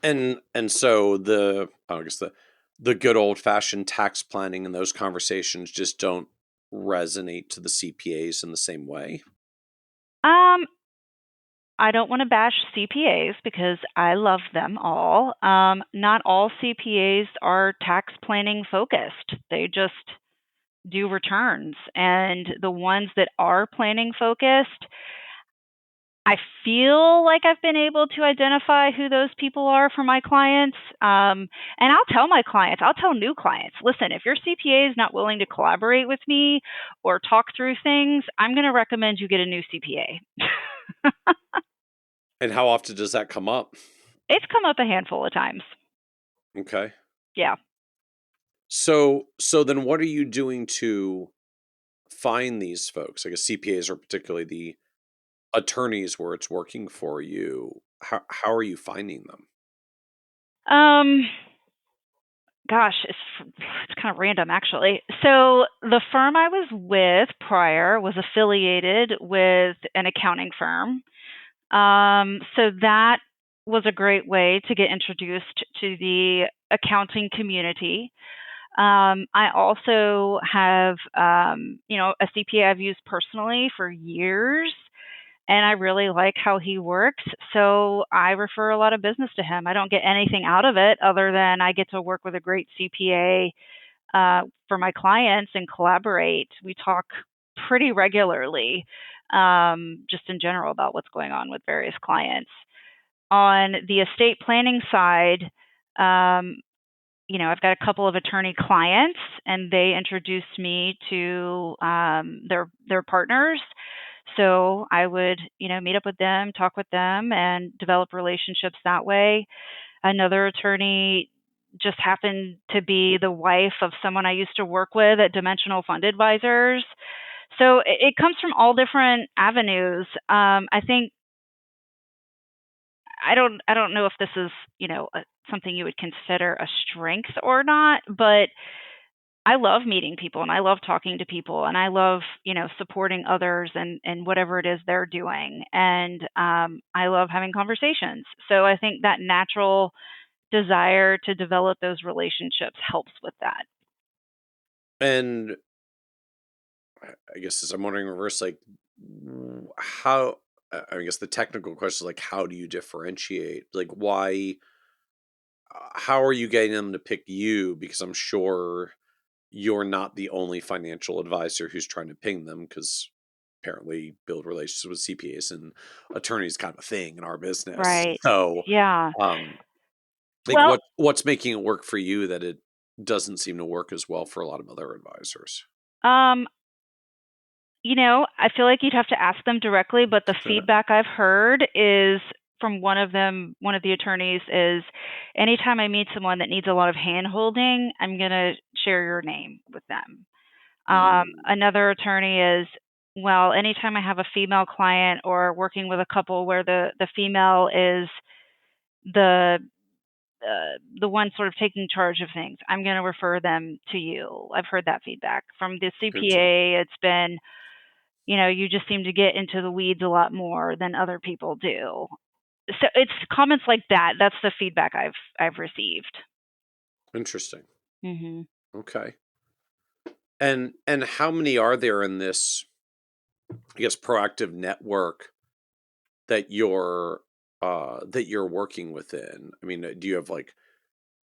And so I guess the good old fashioned tax planning and those conversations just don't resonate to the CPAs in the same way. I don't want to bash CPAs because I love them all. Not all CPAs are tax planning focused. They just do returns. And the ones that are planning focused, I feel like I've been able to identify who those people are for my clients. And I'll tell my clients, I'll tell new clients, listen, if your CPA is not willing to collaborate with me or talk through things, I'm going to recommend you get a new CPA. And how often does that come up? It's come up a handful of times. Okay. Yeah. So then what are you doing to find these folks? I guess CPAs are particularly the attorneys where it's working for you. How are you finding them? Gosh, it's kind of random, actually. So the firm I was with prior was affiliated with an accounting firm. So that was a great way to get introduced to the accounting community. I also have, a CPA I've used personally for years, and I really like how he works. So I refer a lot of business to him. I don't get anything out of it other than I get to work with a great CPA for my clients and collaborate. We talk pretty regularly, just in general, about what's going on with various clients. On the estate planning side, I've got a couple of attorney clients, and they introduced me to their partners. So I would, meet up with them, talk with them, and develop relationships that way. Another attorney just happened to be the wife of someone I used to work with at Dimensional Fund Advisors. So it comes from all different avenues. I think I don't know if this is, something you would consider a strength or not, but I love meeting people and I love talking to people and I love, supporting others and whatever it is they're doing. And I love having conversations. So I think that natural desire to develop those relationships helps with that. And I guess as I'm wondering in reverse, like how, I guess the technical question is like, how do you differentiate? Like, why, how are you getting them to pick you? Because I'm sure you're not the only financial advisor who's trying to ping them, because apparently build relationships with CPAs and attorneys kind of a thing in our business. Right. So, Yeah. um, like Well, what's making it work for you that it doesn't seem to work as well for a lot of other advisors? um, I feel like you'd have to ask them directly, but the feedback I've heard is from one of the attorneys is anytime I meet someone that needs a lot of hand holding, I'm going to share your name with them. Mm, Another attorney is, well, anytime I have a female client or working with a couple where the female is the the one sort of taking charge of things, I'm going to refer them to you. I've heard that feedback from the interesting. CPA. It's been, you just seem to get into the weeds a lot more than other people do. So it's comments like that. That's the feedback I've received. Interesting. Mhm. Okay. And how many are there in this, I guess, proactive network that you're working within? I mean, do you have like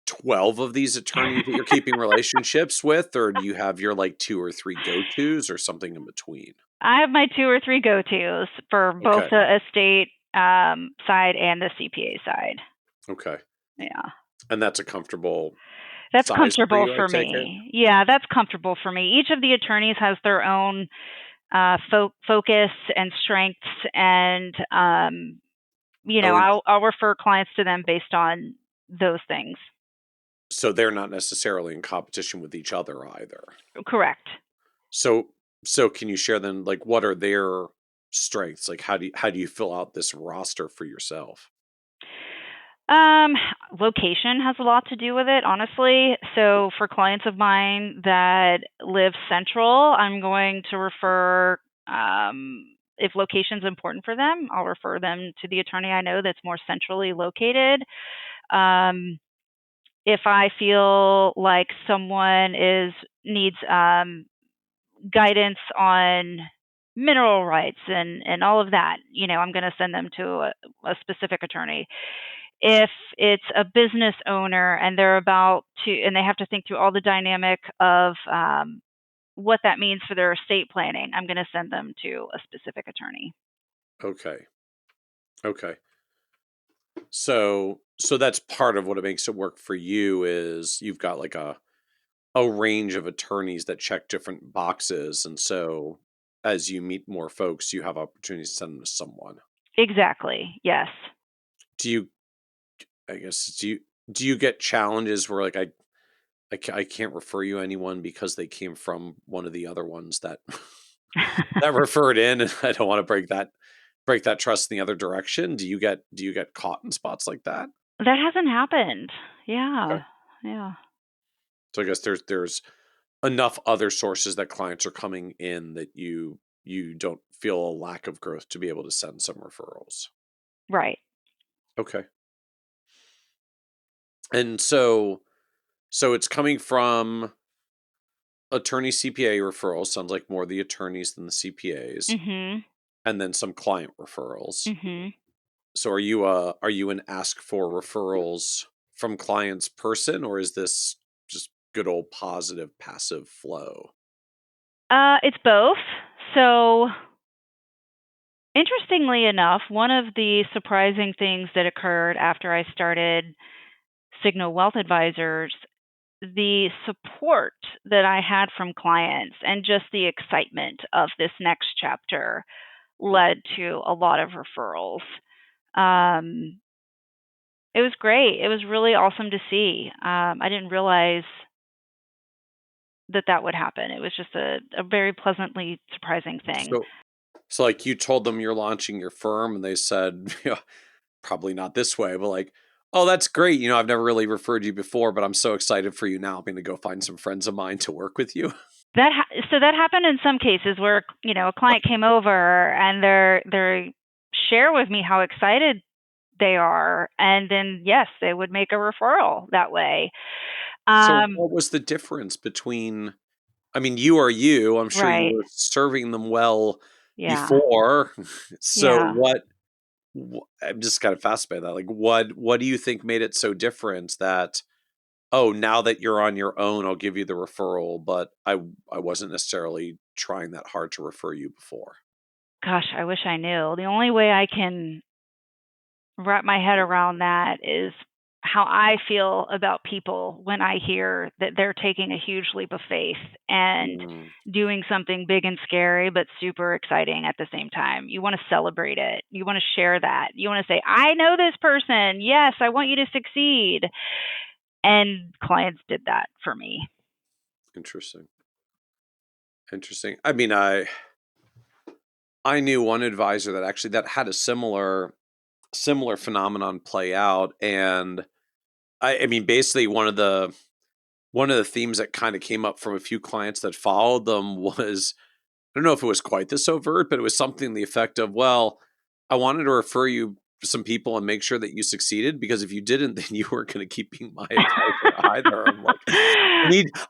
12 of these attorneys that you're keeping relationships with, or do you have your like two or three go-tos or something in between? I have my two or three go-tos for both Okay. the estate side and the CPA side. Okay. Yeah. And that's a comfortable That's size for comfortable you, I for take it? me. Yeah, that's comfortable for me. Each of the attorneys has their own focus and strengths, and Oh, and I'll refer clients to them based on those things. so they're not necessarily in competition with each other either. Correct. So so can you share then, like, what are their strengths? Like, how do you fill out this roster for yourself? Um, Location has a lot to do with it, honestly. So for clients of mine that live central, I'm going to refer, if location's important for them, I'll refer them to the attorney I know that's more centrally located. Um, if I feel like someone needs guidance on mineral rights and all of that, I'm going to send them to a specific attorney. If it's a business owner and and they have to think through all the dynamic of what that means for their estate planning, I'm going to send them to a specific attorney. Okay. Okay. So that's part of what it makes it work for you is you've got like a range of attorneys that check different boxes, and so as you meet more folks, you have opportunities to send them to someone. Exactly. Yes. Do you, I guess, do you get challenges where like I can't refer you anyone because they came from one of the other ones that that referred in, and I don't want to break that trust in the other direction? Do you get caught in spots like that? That hasn't happened. Yeah. Okay. Yeah. So I guess there's enough other sources that clients are coming in that you don't feel a lack of growth to be able to send some referrals. Right. Okay. And so it's coming from attorney CPA referrals, sounds like more the attorneys than the CPAs, Mhm. and then some client referrals. Mhm. So are you an ask for referrals from clients person, or is this just good old positive passive flow? It's both. So, interestingly enough, one of the surprising things that occurred after I started Signal Wealth Advisors, the support that I had from clients and just the excitement of this next chapter led to a lot of referrals. Um, it was great. It was really awesome to see. I didn't realize that that would happen. It was just a very pleasantly surprising thing. So so like you told them you're launching your firm and they said, yeah, probably not this way, but like, Oh, that's great. I've never really referred you before, but I'm so excited for you now. I'm going to go find some friends of mine to work with you. So that happened in some cases where a client came over and they share with me how excited they are, and then yes, they would make a referral that way. So Um, what was the difference between, I mean, you are you. I'm sure you right. were serving them well Yeah. before. So Yeah. I'm just kind of fascinated by that. Like, what do you think made it so different that, oh, now that you're on your own, I'll give you the referral, but I wasn't necessarily trying that hard to refer you before. Gosh, I wish I knew. The only way I can wrap my head around that is how I feel about people when I hear that they're taking a huge leap of faith and Mm, doing something big and scary, but super exciting at the same time. You want to celebrate it. You want to share that. You want to say, I know this person. Yes, I want you to succeed. And clients did that for me. interesting. Interesting. I mean, I knew one advisor that had a similar phenomenon play out, and I mean, basically one of the themes that kind of came up from a few clients that followed them was, I don't know if it was quite this overt, but it was something to the effect of, well, I wanted to refer you to some people and make sure that you succeeded, because if you didn't, then you weren't going to keep being my advisor either. I'm like,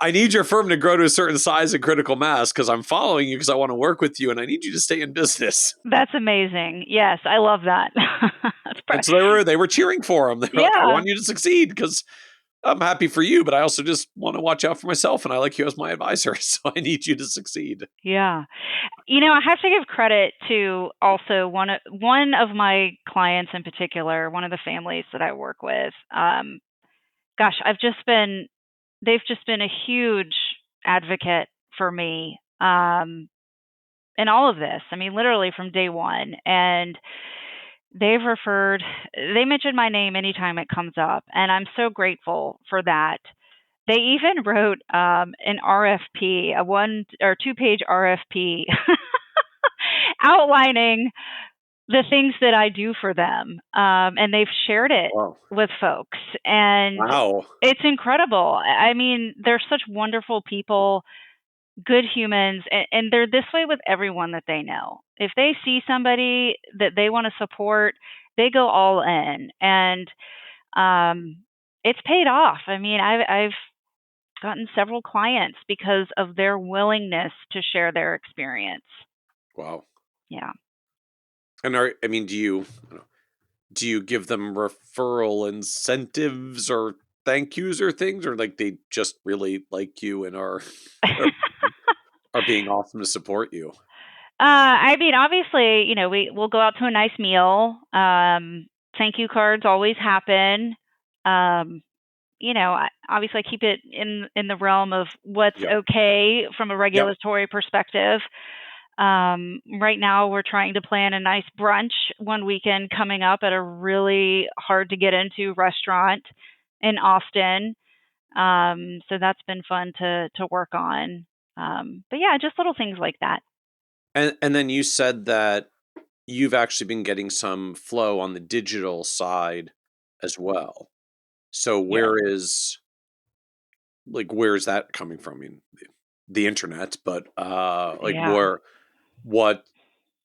I need your firm to grow to a certain size and critical mass, because I'm following you because I want to work with you and I need you to stay in business. That's amazing. Yes, I love that. That's And so they were cheering for him. They were like, I yeah. want you to succeed because I'm happy for you, but I also just want to watch out for myself, and I like you as my advisor, so I need you to succeed. Yeah. I have to give credit to also one of my clients in particular, one of the families that I work with. Gosh, they've just been a huge advocate for me in all of this. I mean, literally from day one. And they've referred, they mentioned my name anytime it comes up. And I'm so grateful for that. They even wrote an RFP, a 1 or 2 page RFP outlining the things that I do for them. And they've shared it Wow. with folks. And Wow. it's incredible. I mean, they're such wonderful people, good humans, and they're this way with everyone that they know. If they see somebody that they want to support, they go all in. And um, it's paid off. I mean, I've gotten several clients because of their willingness to share their experience. Wow. Yeah. And I mean, do you give them referral incentives or thank yous or things, or like they just really like you and are, are being awesome to support you? I mean, obviously, we'll go out to a nice meal. Thank you cards always happen. Um, obviously, I keep it in the realm of what's Yep. okay from a Yep. regulatory perspective. Right now, we're trying to plan a nice brunch one weekend coming up at a really hard to get into restaurant in Austin. So that's been fun to work on. But yeah, just little things like that. And then you said that you've actually been getting some flow on the digital side as well. So Yes. where is that coming from? I mean, the internet, but like Yeah. what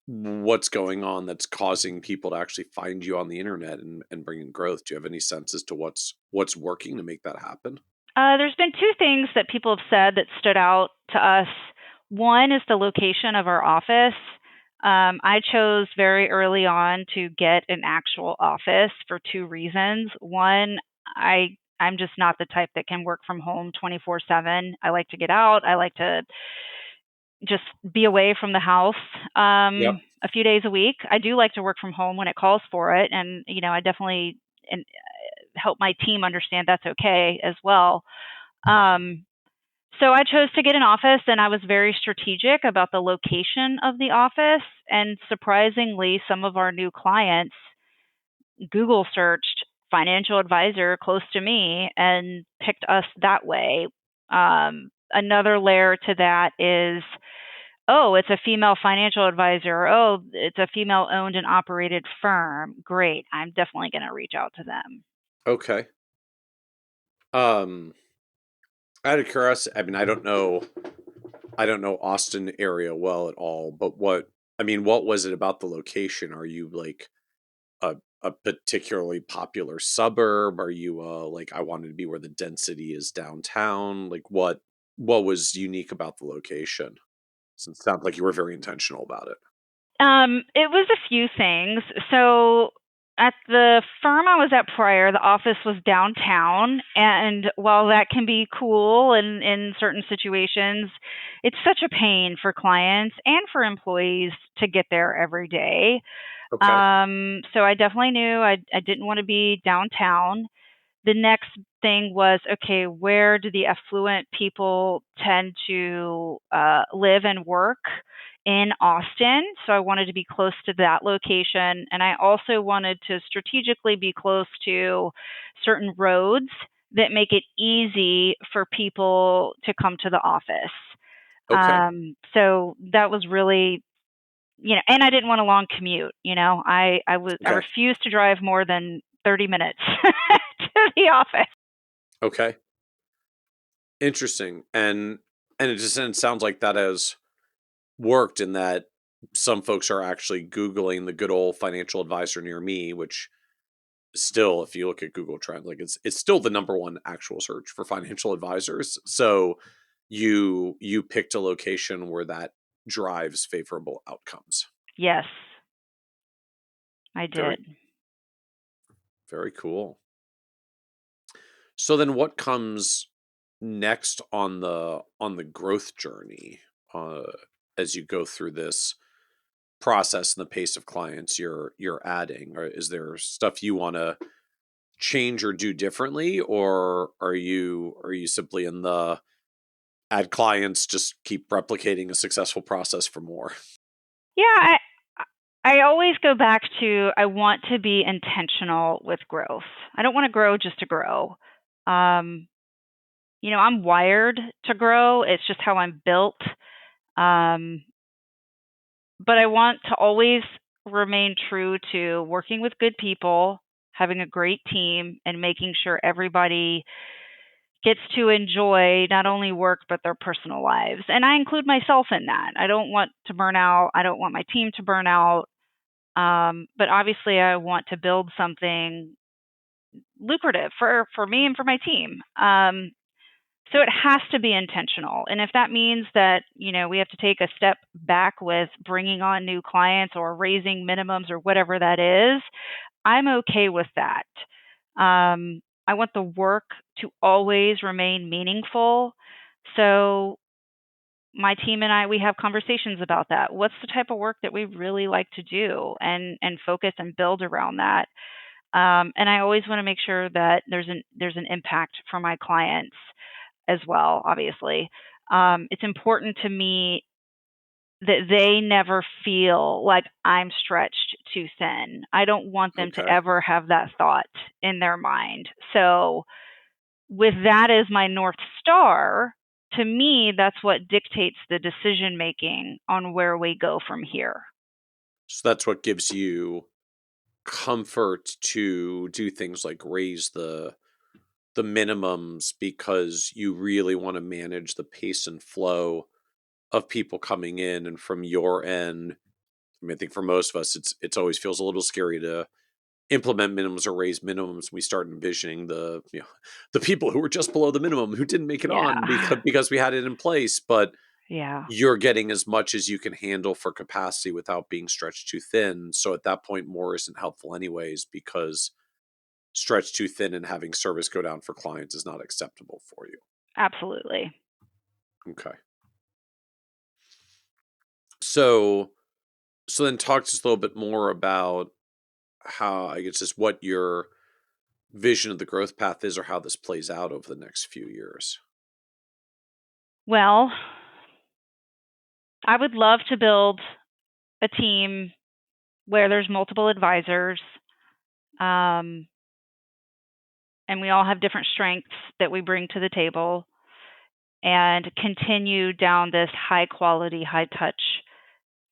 what's going on that's causing people to actually find you on the internet and bring in growth? Do you have any sense as to what's working to make that happen? There's been two things that people have said that stood out to us. One is the location of our office. I chose very early on to get an actual office for two reasons. One, I'm just not the type that can work from home 24/7. I like to get out. I like to just be away from the house Yep. a few days a week. I do like to work from home when it calls for it, and I definitely and help my team understand that's okay as well. Um, so I chose to get an office, and I was very strategic about the location of the office. And surprisingly, some of our new clients Google searched financial advisor close to me and picked us that way. Another layer to that is, oh, it's a female financial advisor. Oh, it's a female owned and operated firm. Great. I'm definitely going to reach out to them. Okay. Um, Out of curiosity, I mean, I don't know Austin area well at all, but what was it about the location? Are you like a particularly popular suburb? Are you like I wanted to be where the density is downtown? Like what was unique about the location? Since it sounds like you were very intentional about it. It was a few things. So at the firm I was at prior, the office was downtown, and while that can be cool in certain situations, it's such a pain for clients and for employees to get there every day. Okay. So I definitely knew I didn't want to be downtown. The next thing was, okay, where do the affluent people tend to live and work in Austin? So I wanted to be close to that location. And I also wanted to strategically be close to certain roads that make it easy for people to come to the office. Okay. So that was really, and I didn't want a long commute. I Okay. refused to drive more than 30 minutes to the office. Okay. Interesting. And it sounds like that has worked in that some folks are actually Googling the good old financial advisor near me, which still, if you look at Google Trends, like it's still the number one actual search for financial advisors. So you picked a location where that drives favorable outcomes. Yes, I Very, did. very cool. So then what comes next on the growth journey uh, as you go through this process and the pace of clients you're adding? Or is there stuff you want to change or do differently, or are you simply in the add clients, just keep replicating a successful process for more? Yeah, I always go back to I want to be intentional with growth. I don't want to grow just to grow. Um, I'm wired to grow. It's just how I'm built. Um, but I want to always remain true to working with good people, having a great team, and making sure everybody gets to enjoy not only work but their personal lives. And I include myself in that. I don't want to burn out. I don't want my team to burn out. But obviously, I want to build something lucrative for me and for my team. So it has to be intentional. And if that means that, we have to take a step back with bringing on new clients or raising minimums or whatever that is, I'm okay with that. I want the work to always remain meaningful. So my team and I, we have conversations about that. What's the type of work that we really like to do, and focus and build around that. And I always want to make sure that there's an impact for my clients as well. Obviously, it's important to me that they never feel like I'm stretched too thin. I don't want them to Okay. ever have that thought in their mind. So, with that as my North Star, to me, that's what dictates the decision making on where we go from here. So that's what gives you comfort to do things like raise the minimums, because you really want to manage the pace and flow of people coming in. And from your end, I mean, I think for most of us, it's always feels a little scary to implement minimums or raise minimums. We start envisioning the people who were just below the minimum who didn't make it on Yeah. because we had it in place. But Yeah. you're getting as much as you can handle for capacity without being stretched too thin. So at that point, more isn't helpful anyways, because stretched too thin and having service go down for clients is not acceptable for you. Absolutely. Okay. So so then talk to us a little bit more about how, I guess, just what your vision of the growth path is, or how this plays out over the next few years. Well, I would love to build a team where there's multiple advisors, um, and we all have different strengths that we bring to the table, and continue down this high quality, high touch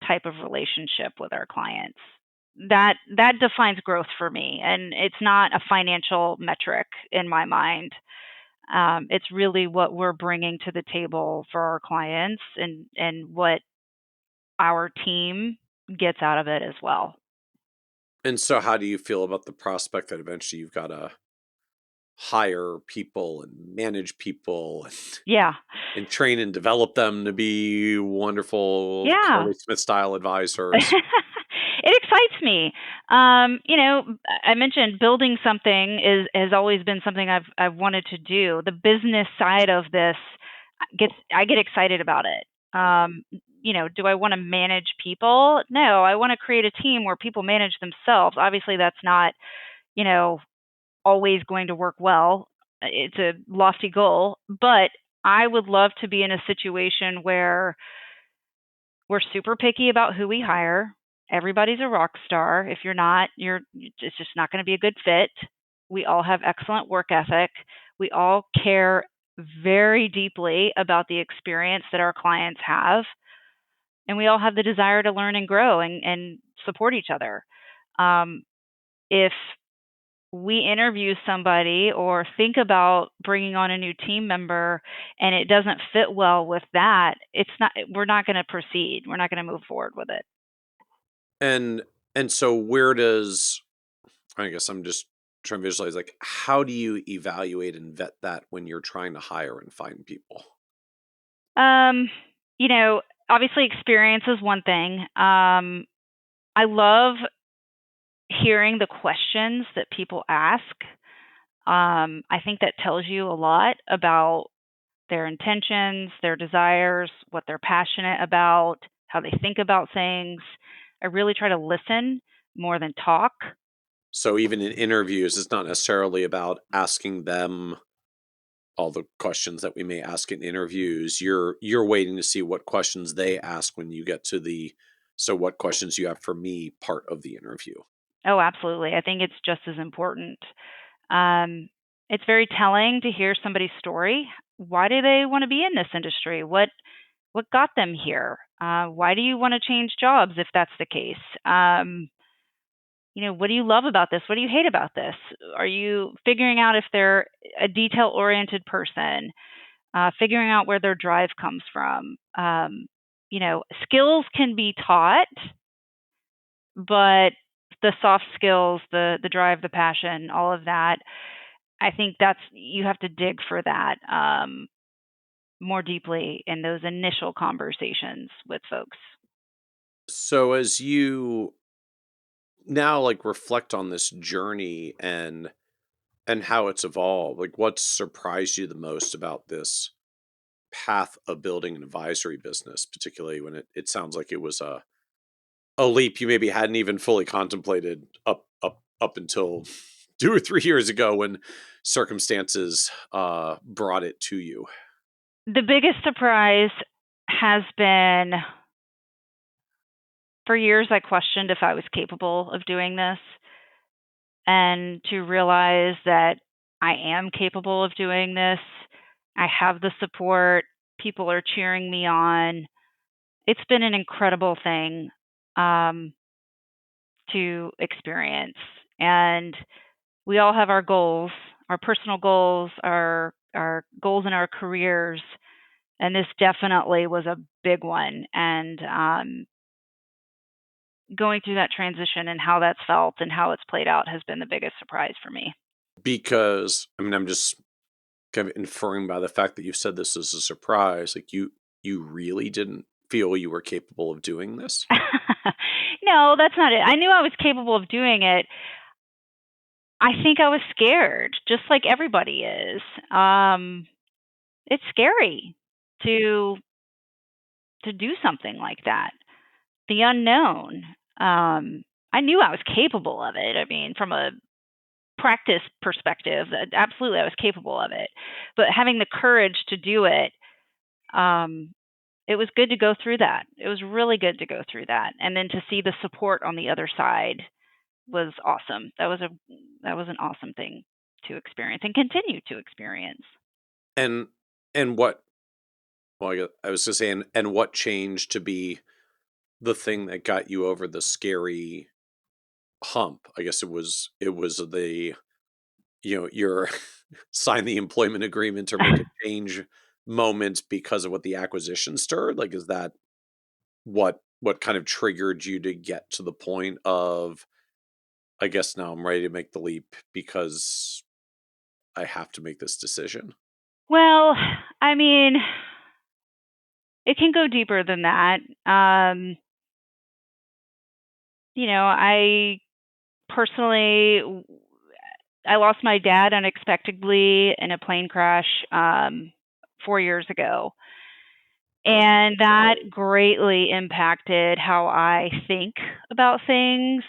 type of relationship with our clients. that defines growth for me, and it's not a financial metric in my mind. It's really what we're bringing to the table for our clients, and what our team gets out of it as well. And so how do you feel about the prospect that eventually you've got to hire people and manage people Yeah. and train and develop them to be wonderful Yeah. Carli Smith style advisors? It excites me. I mentioned building something has always been something I've wanted to do. The business side of this I get excited about it. Do I want to manage people? No, I want to create a team where people manage themselves. Obviously, that's not, you know, always going to work well. It's a lofty goal, but I would love to be in a situation where we're super picky about who we hire. Everybody's a rock star. If you're not, it's just not going to be a good fit. We all have excellent work ethic. We all care very deeply about the experience that our clients have. And we all have the desire to learn and grow and support each other. If we interview somebody or think about bringing on a new team member and it doesn't fit well with that, we're not going to proceed. We're not going to move forward with it. And so where does, I guess I'm just trying to visualize, like, how do you evaluate and vet that when you're trying to hire and find people? Um, Obviously experience is one thing. I love hearing the questions that people ask. I think that tells you a lot about their intentions, their desires, what they're passionate about, how they think about things. I really try to listen more than talk. So even in interviews, it's not necessarily about asking them all the questions that we may ask in interviews. You're waiting to see what questions they ask when you get to the so what questions you have for me part of the interview. Oh, absolutely. I think it's just as important. It's very telling to hear somebody's story. Why do they want to be in this industry? What got them here? Why do you want to change jobs if that's the case? What do you love about this? What do you hate about this? Are you figuring out if they're a detail oriented person? Figuring out where their drive comes from. Skills can be taught, but the soft skills, the drive, the passion, all of that, I think you have to dig for that more deeply in those initial conversations with folks. So as you now like reflect on this journey and how it's evolved, like what surprised you the most about this path of building an advisory business, particularly when it sounds like it was a leap you maybe hadn't even fully contemplated up until 2 or 3 years ago when circumstances brought it to you? The biggest surprise has been, for years I questioned if I was capable of doing this, and to realize that I am capable of doing this. I have the support. People are cheering me on. It's been an incredible thing to experience. And we all have our goals, our personal goals, our goals in our careers, and this definitely was a big one. And going through that transition and how that's felt and how it's played out has been the biggest surprise for me. Because I mean, I'm just kind of inferring by the fact that you said this is a surprise, like you really didn't feel you were capable of doing this? No, that's not it. I knew I was capable of doing it. I think I was scared, just like everybody is. It's scary to do something like that. The unknown. I knew I was capable of it. I mean, from a practice perspective, absolutely I was capable of it. But having the courage to do it, it was good to go through that. It was really good to go through that. And then to see the support on the other side was awesome. That was an awesome thing to experience and continue to experience. And what, well, I was just saying, and what changed to be the thing that got you over the scary hump. I guess it was the, you're sign the employment agreement or make a change moment because of what the acquisition stirred. Like, is that what kind of triggered you to get to the point of, I guess now I'm ready to make the leap because I have to make this decision? Well, I mean, it can go deeper than that. I personally, I lost my dad unexpectedly in a plane crash 4 years ago. Um, And that greatly impacted how I think about things.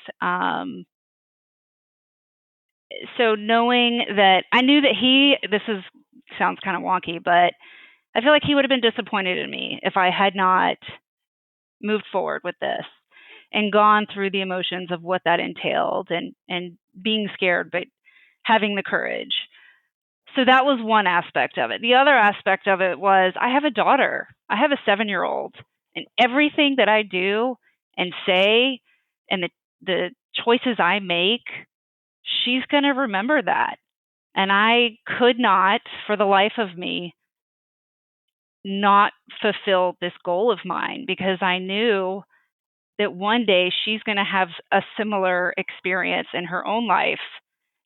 So knowing that I knew that this is sounds kind of wonky, but I feel like he would have been disappointed in me if I had not moved forward with this and gone through the emotions of what that entailed and being scared, but having the courage. So that was one aspect of it. The other aspect of it was I have a daughter. I have a 7-year-old, and everything that I do and say and the choices I make, she's going to remember that. And I could not, for the life of me, not fulfill this goal of mine because I knew that one day she's going to have a similar experience in her own life.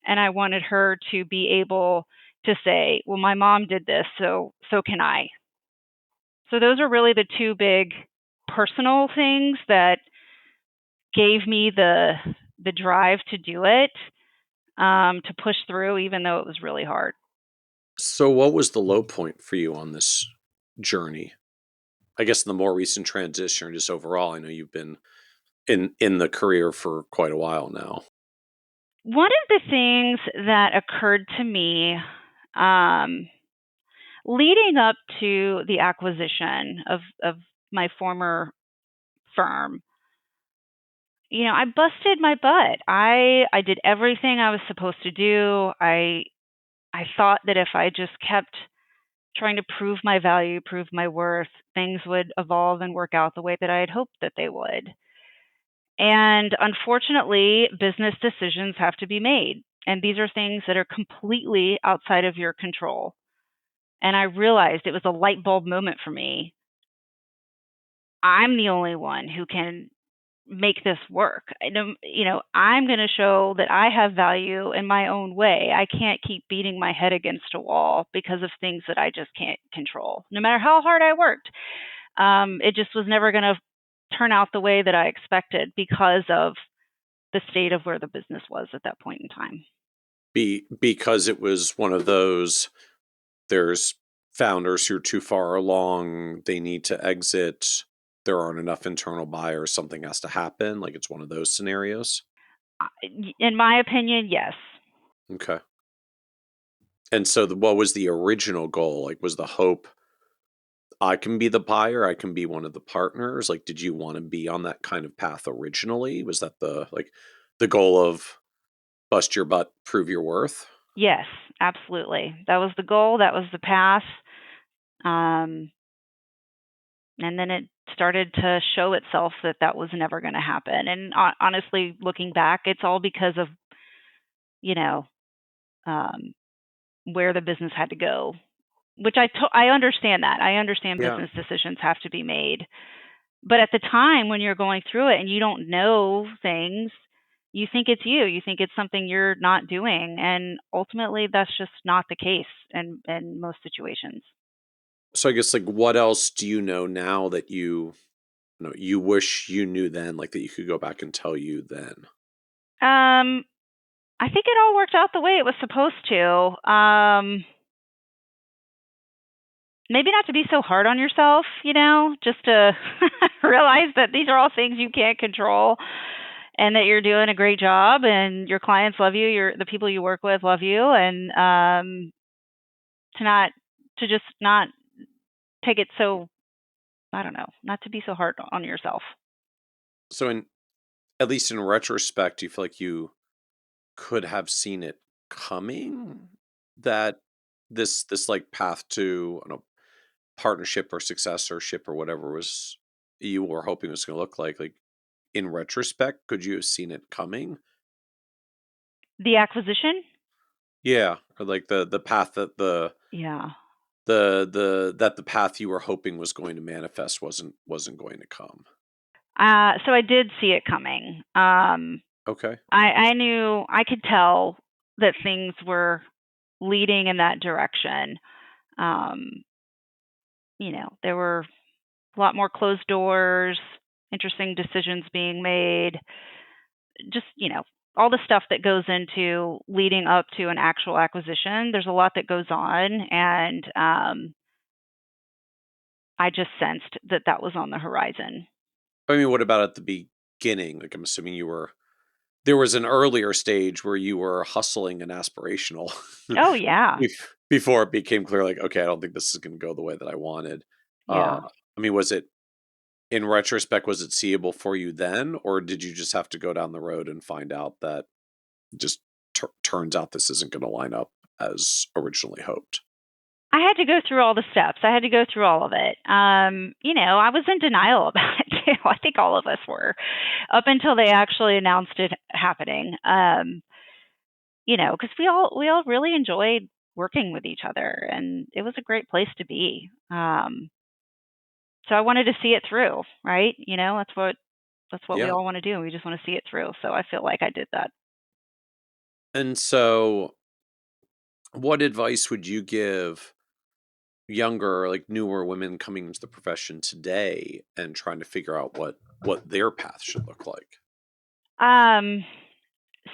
And I wanted her to be able to say, well, my mom did this, so can I. So those are really the two big personal things that gave me the drive to do it, to push through, even though it was really hard. So what was the low point for you on this journey? I guess the more recent transition, or just overall, I know you've been in the career for quite a while now. One of the things that occurred to me, um, leading up to the acquisition of my former firm, I busted my butt. I did everything I was supposed to do. I thought that if I just kept trying to prove my value, prove my worth, things would evolve and work out the way that I had hoped that they would. And unfortunately, business decisions have to be made. And these are things that are completely outside of your control. And I realized it was a light bulb moment for me. I'm the only one who can make this work. I'm going to show that I have value in my own way. I can't keep beating my head against a wall because of things that I just can't control. No matter how hard I worked, it just was never going to turn out the way that I expected because of the state of where the business was at that point in time. Because it was one of those, there's founders who are too far along, they need to exit, there aren't enough internal buyers, something has to happen. Like, it's one of those scenarios. In my opinion, yes. Okay. And so what was the original goal? Like, was the hope, I can be the buyer, I can be one of the partners? Like, did you want to be on that kind of path originally? Was that the goal of bust your butt, prove your worth? Yes, absolutely. That was the goal. That was the path. Um, and then it started to show itself that that was never going to happen. And honestly, looking back, it's all because of, you know, um, where the business had to go, which I understand that. I understand Yeah. business decisions have to be made. But at the time when you're going through it and you don't know things, you think it's you. You think it's something you're not doing. And ultimately, that's just not the case in most situations. So I guess, like, what else do you know now that you wish you knew then, like, that you could go back and tell you then? Um, I think it all worked out the way it was supposed to. Maybe not to be so hard on yourself, just to realize that these are all things you can't control and that you're doing a great job and your clients love you, the people you work with love you, and to not to just not take it so, I don't know, not to be so hard on yourself. So at least in retrospect, do you feel like you could have seen it coming, that this like path to, I don't know, partnership or successorship or whatever was you were hoping it was going to look like in retrospect, could you have seen it coming? The acquisition? Yeah, or like the path that Yeah. the path you were hoping was going to manifest wasn't going to come. So I did see it coming. Okay. I knew, I could tell that things were leading in that direction. Um, there were a lot more closed doors, interesting decisions being made, just, all the stuff that goes into leading up to an actual acquisition. There's a lot that goes on, and I just sensed that that was on the horizon. I mean, what about at the beginning? Like, I'm assuming there was an earlier stage where you were hustling and aspirational Oh, yeah. before it became clear, like, okay, I don't think this is going to go the way that I wanted. Yeah. I mean, was it in retrospect, was it seeable for you then, or did you just have to go down the road and find out that just turns out this isn't going to line up as originally hoped? I had to go through all the steps. I had to go through all of it. I was in denial about it too. I think all of us were, up until they actually announced it happening. Because we all really enjoyed working with each other, and it was a great place to be. So I wanted to see it through, right? That's what we Yeah. all want to do. We just want to see it through. So I feel like I did that. And so, what advice would you give younger, like newer women coming into the profession today and trying to figure out what their path should look like? Um,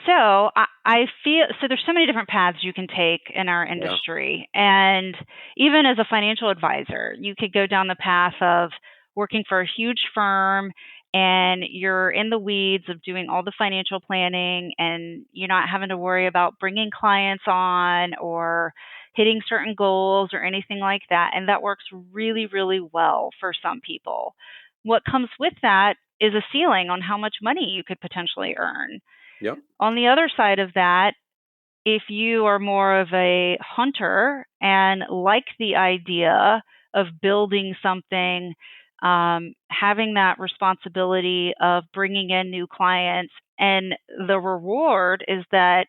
So I feel so there's so many different paths you can take in our Yeah. industry. And even as a financial advisor, you could go down the path of working for a huge firm and you're in the weeds of doing all the financial planning and you're not having to worry about bringing clients on or hitting certain goals or anything like that. And that works really, really well for some people. What comes with that is a ceiling on how much money you could potentially earn. Yep. On the other side of that, if you are more of a hunter and like the idea of building something, having that responsibility of bringing in new clients, and the reward is that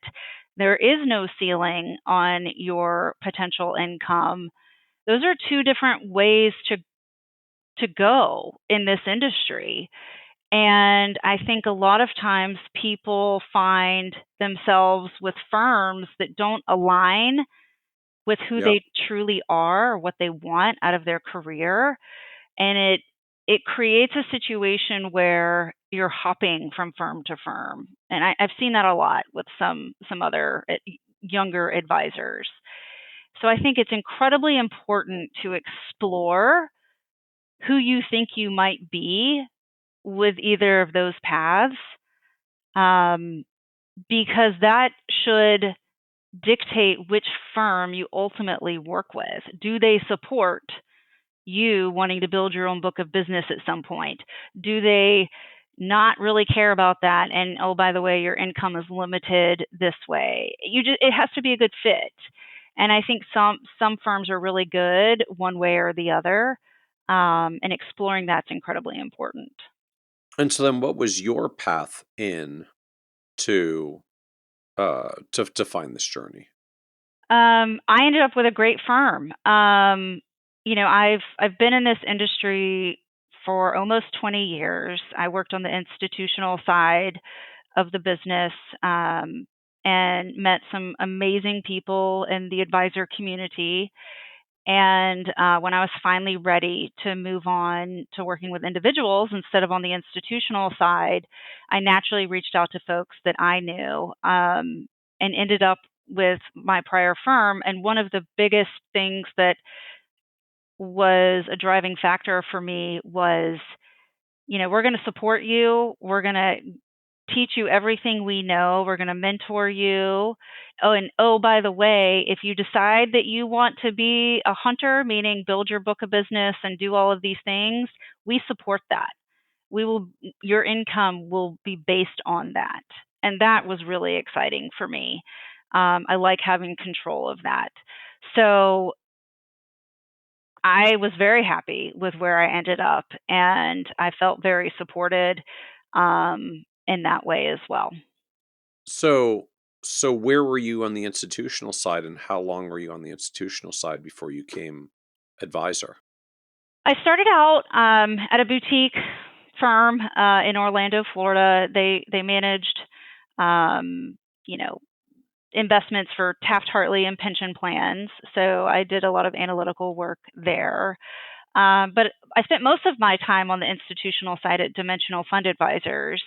there is no ceiling on your potential income, those are two different ways to go in this industry. And I think a lot of times people find themselves with firms that don't align with who Yep. they truly are or what they want out of their career. And it creates a situation where you're hopping from firm to firm. And I've seen that a lot with some other younger advisors. So I think it's incredibly important to explore who you think you might be with either of those paths, um, because that should dictate which firm you ultimately work with. Do they support you wanting to build your own book of business at some point? Do they not really care about that? And oh, by the way, your income is limited this way. It has to be a good fit. And I think some firms are really good one way or the other, and exploring that's incredibly important. And so then what was your path in to to find this journey? I ended up with a great firm. I've been in this industry for almost 20 years. I worked on the institutional side of the business, and met some amazing people in the advisor community. And when I was finally ready to move on to working with individuals instead of on the institutional side, I naturally reached out to folks that I knew, and ended up with my prior firm. And one of the biggest things that was a driving factor for me was, we're going to support you. We're going to teach you everything we know. We're going to mentor you. Oh, and oh, by the way, if you decide that you want to be a hunter, meaning build your book of business and do all of these things, we support that. Your income will be based on that. And that was really exciting for me. I like having control of that. So I was very happy with where I ended up, and I felt very supported, in that way as well. So So where were you on the institutional side, and how long were you on the institutional side before you came advisor? I started out at a boutique firm in Orlando, Florida. They managed, um, you know, investments for Taft-Hartley and pension plans. So I did a lot of analytical work there. But I spent most of my time on the institutional side at Dimensional Fund Advisors.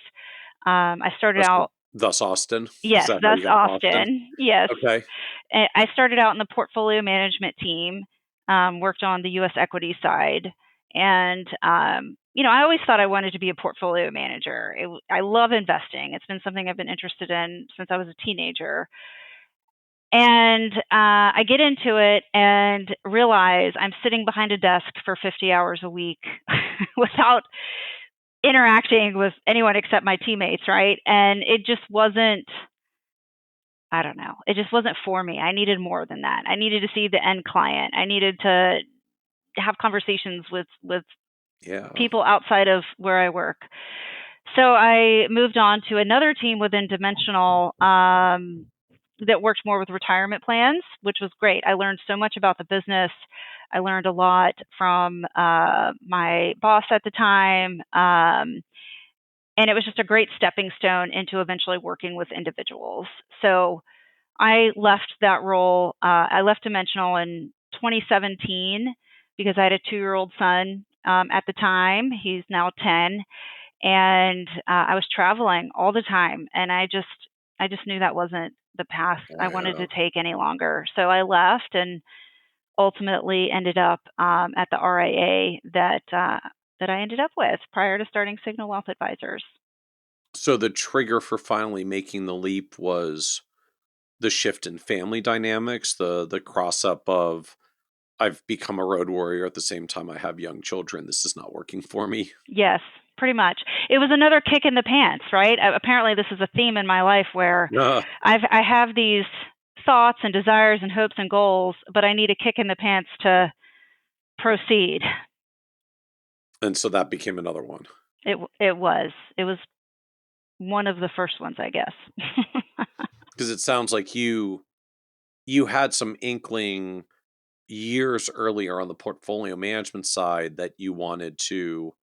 I started So out, thus Austin? Is yes, that how that's you got Austin? Austin. Yes. Okay. I started out in the portfolio management team, worked on the U.S. equity side. And, I always thought I wanted to be a portfolio manager. I love investing. It's been something I've been interested in since I was a teenager. And I get into it and realize I'm sitting behind a desk for 50 hours a week without interacting with anyone except my teammates, right? And it just wasn't, I don't know, it just wasn't for me. I needed more than that. I needed to see the end client. I needed to have conversations with Yeah. people outside of where I work. So I moved on to another team within Dimensional that worked more with retirement plans, which was great. I learned so much about the business. I learned a lot from my boss at the time. And it was just a great stepping stone into eventually working with individuals. So I left that role. I left Dimensional in 2017 because I had a 2-year-old son at the time. He's now 10, and I was traveling all the time, and I just knew that wasn't the path I wanted Yeah. to take any longer. So I left and ultimately ended up at the RIA that I ended up with prior to starting Signal Wealth Advisors. So the trigger for finally making the leap was the shift in family dynamics, the cross up of I've become a road warrior at the same time I have young children. This is not working for me. Yes, pretty much. It was another kick in the pants, right? Apparently, this is a theme in my life where Yeah. I have these thoughts and desires and hopes and goals, but I need a kick in the pants to proceed. And so that became another one. It was one of the first ones, I guess. Because it sounds like you had some inkling years earlier on the portfolio management side that you wanted to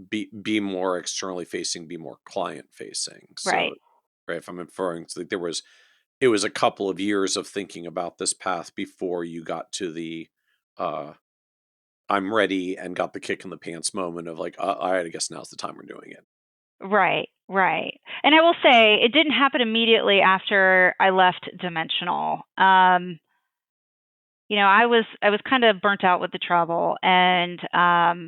be more externally facing, be more client facing. So, Right. right, if I'm inferring, so like it was a couple of years of thinking about this path before you got to the uh I'm ready and got the kick in the pants moment of like, all right, I guess now's the time we're doing it. Right, right. And I will say it didn't happen immediately after I left Dimensional. I was kind of burnt out with the travel, and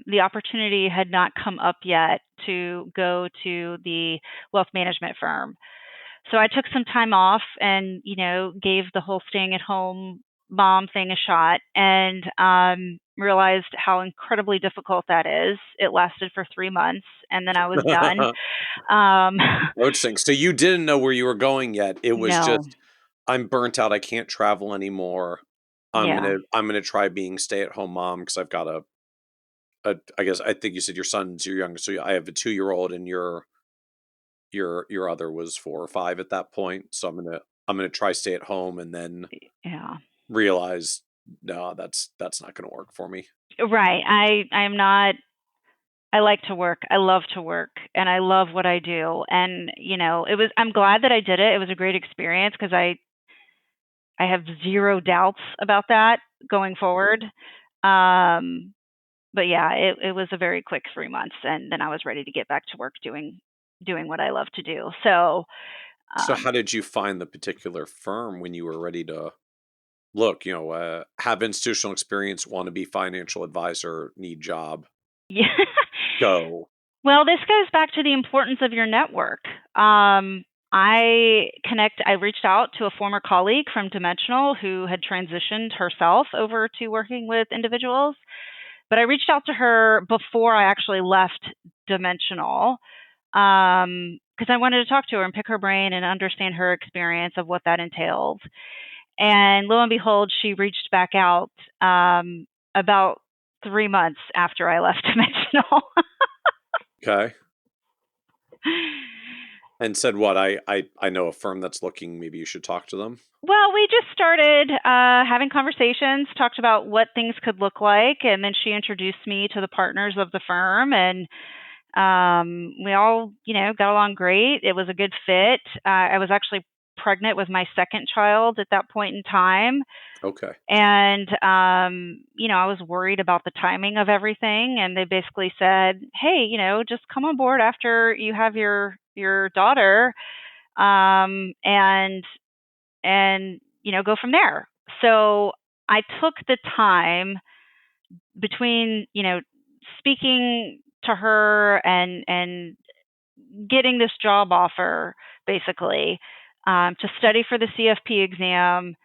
the opportunity had not come up yet to go to the wealth management firm. So I took some time off and, gave the whole staying at home mom thing a shot, and realized how incredibly difficult that is. It lasted for 3 months, and then I was done. Um, Interesting. So you didn't know where you were going yet. It was no, just, I'm burnt out. I can't travel anymore. yeah, I'm gonna try being stay at home mom because I've got I guess I think you said your son's your youngest. So I have a 2-year-old and your other was 4 or 5 at that point. So I'm gonna try stay at home and then yeah. realize no, that's not gonna work for me. Right. I'm not. I like to work. I love to work, and I love what I do. And I'm glad that I did it. It was a great experience because I have zero doubts about that going forward. Um, but yeah, it was a very quick 3 months, and then I was ready to get back to work doing what I love to do. So So um, how did you find the particular firm when you were ready to look, have institutional experience, want to be financial advisor, need job, yeah. go. Well, this goes back to the importance of your network. I reached out to a former colleague from Dimensional who had transitioned herself over to working with individuals, but I reached out to her before I actually left Dimensional because I wanted to talk to her and pick her brain and understand her experience of what that entailed. And lo and behold, she reached back out about 3 months after I left Dimensional. Okay. And said what? I know a firm that's looking, maybe you should talk to them. Well, we just started having conversations, talked about what things could look like, and then she introduced me to the partners of the firm, and we all, got along great. It was a good fit. I was actually pregnant with my second child at that point in time. Okay. And, I was worried about the timing of everything. And they basically said, hey, just come on board after you have your daughter, and go from there. So I took the time between, speaking to her and getting this job offer, basically, to study for the CFP exam,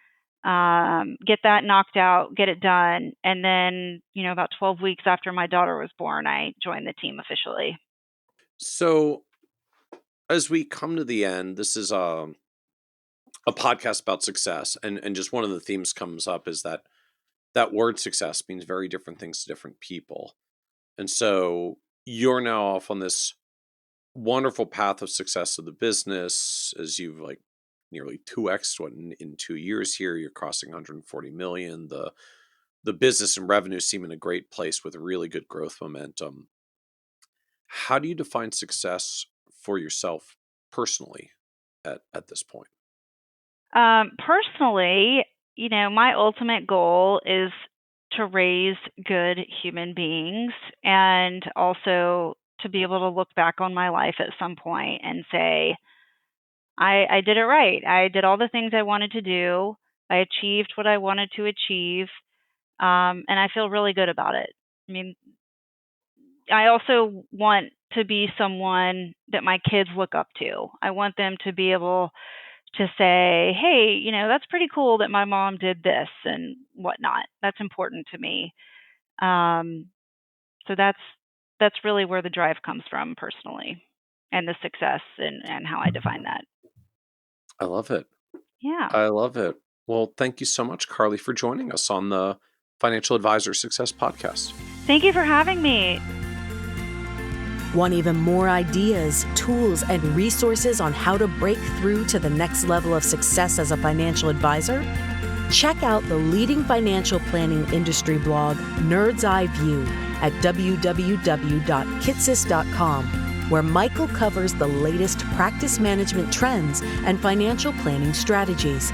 get that knocked out, get it done. And then, about 12 weeks after my daughter was born, I joined the team officially. So as we come to the end, this is a podcast about success. And just one of the themes comes up is that word success means very different things to different people. And so you're now off on this wonderful path of success of the business as you've nearly 2x in 2 years here. You're crossing 140 million. The business and revenue seem in a great place with really good growth momentum. How do you define success for yourself personally at this point? Personally, my ultimate goal is to raise good human beings, and also to be able to look back on my life at some point and say, I did it right. I did all the things I wanted to do. I achieved what I wanted to achieve. And I feel really good about it. I mean, I also want to be someone that my kids look up to. I want them to be able to say, hey, that's pretty cool that my mom did this and whatnot. That's important to me. So that's really where the drive comes from personally, and the success and how I define that. I love it. Yeah. I love it. Well, thank you so much, Carli, for joining us on the Financial Advisor Success Podcast. Thank you for having me. Want even more ideas, tools, and resources on how to break through to the next level of success as a financial advisor? Check out the leading financial planning industry blog, Nerd's Eye View, at www.kitsis.com, where Michael covers the latest practice management trends and financial planning strategies.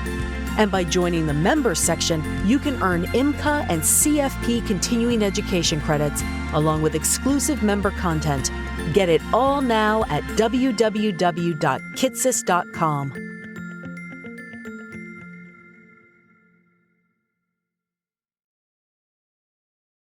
And by joining the members section, you can earn IMCA and CFP continuing education credits, along with exclusive member content. Get it all now at www.kitsis.com.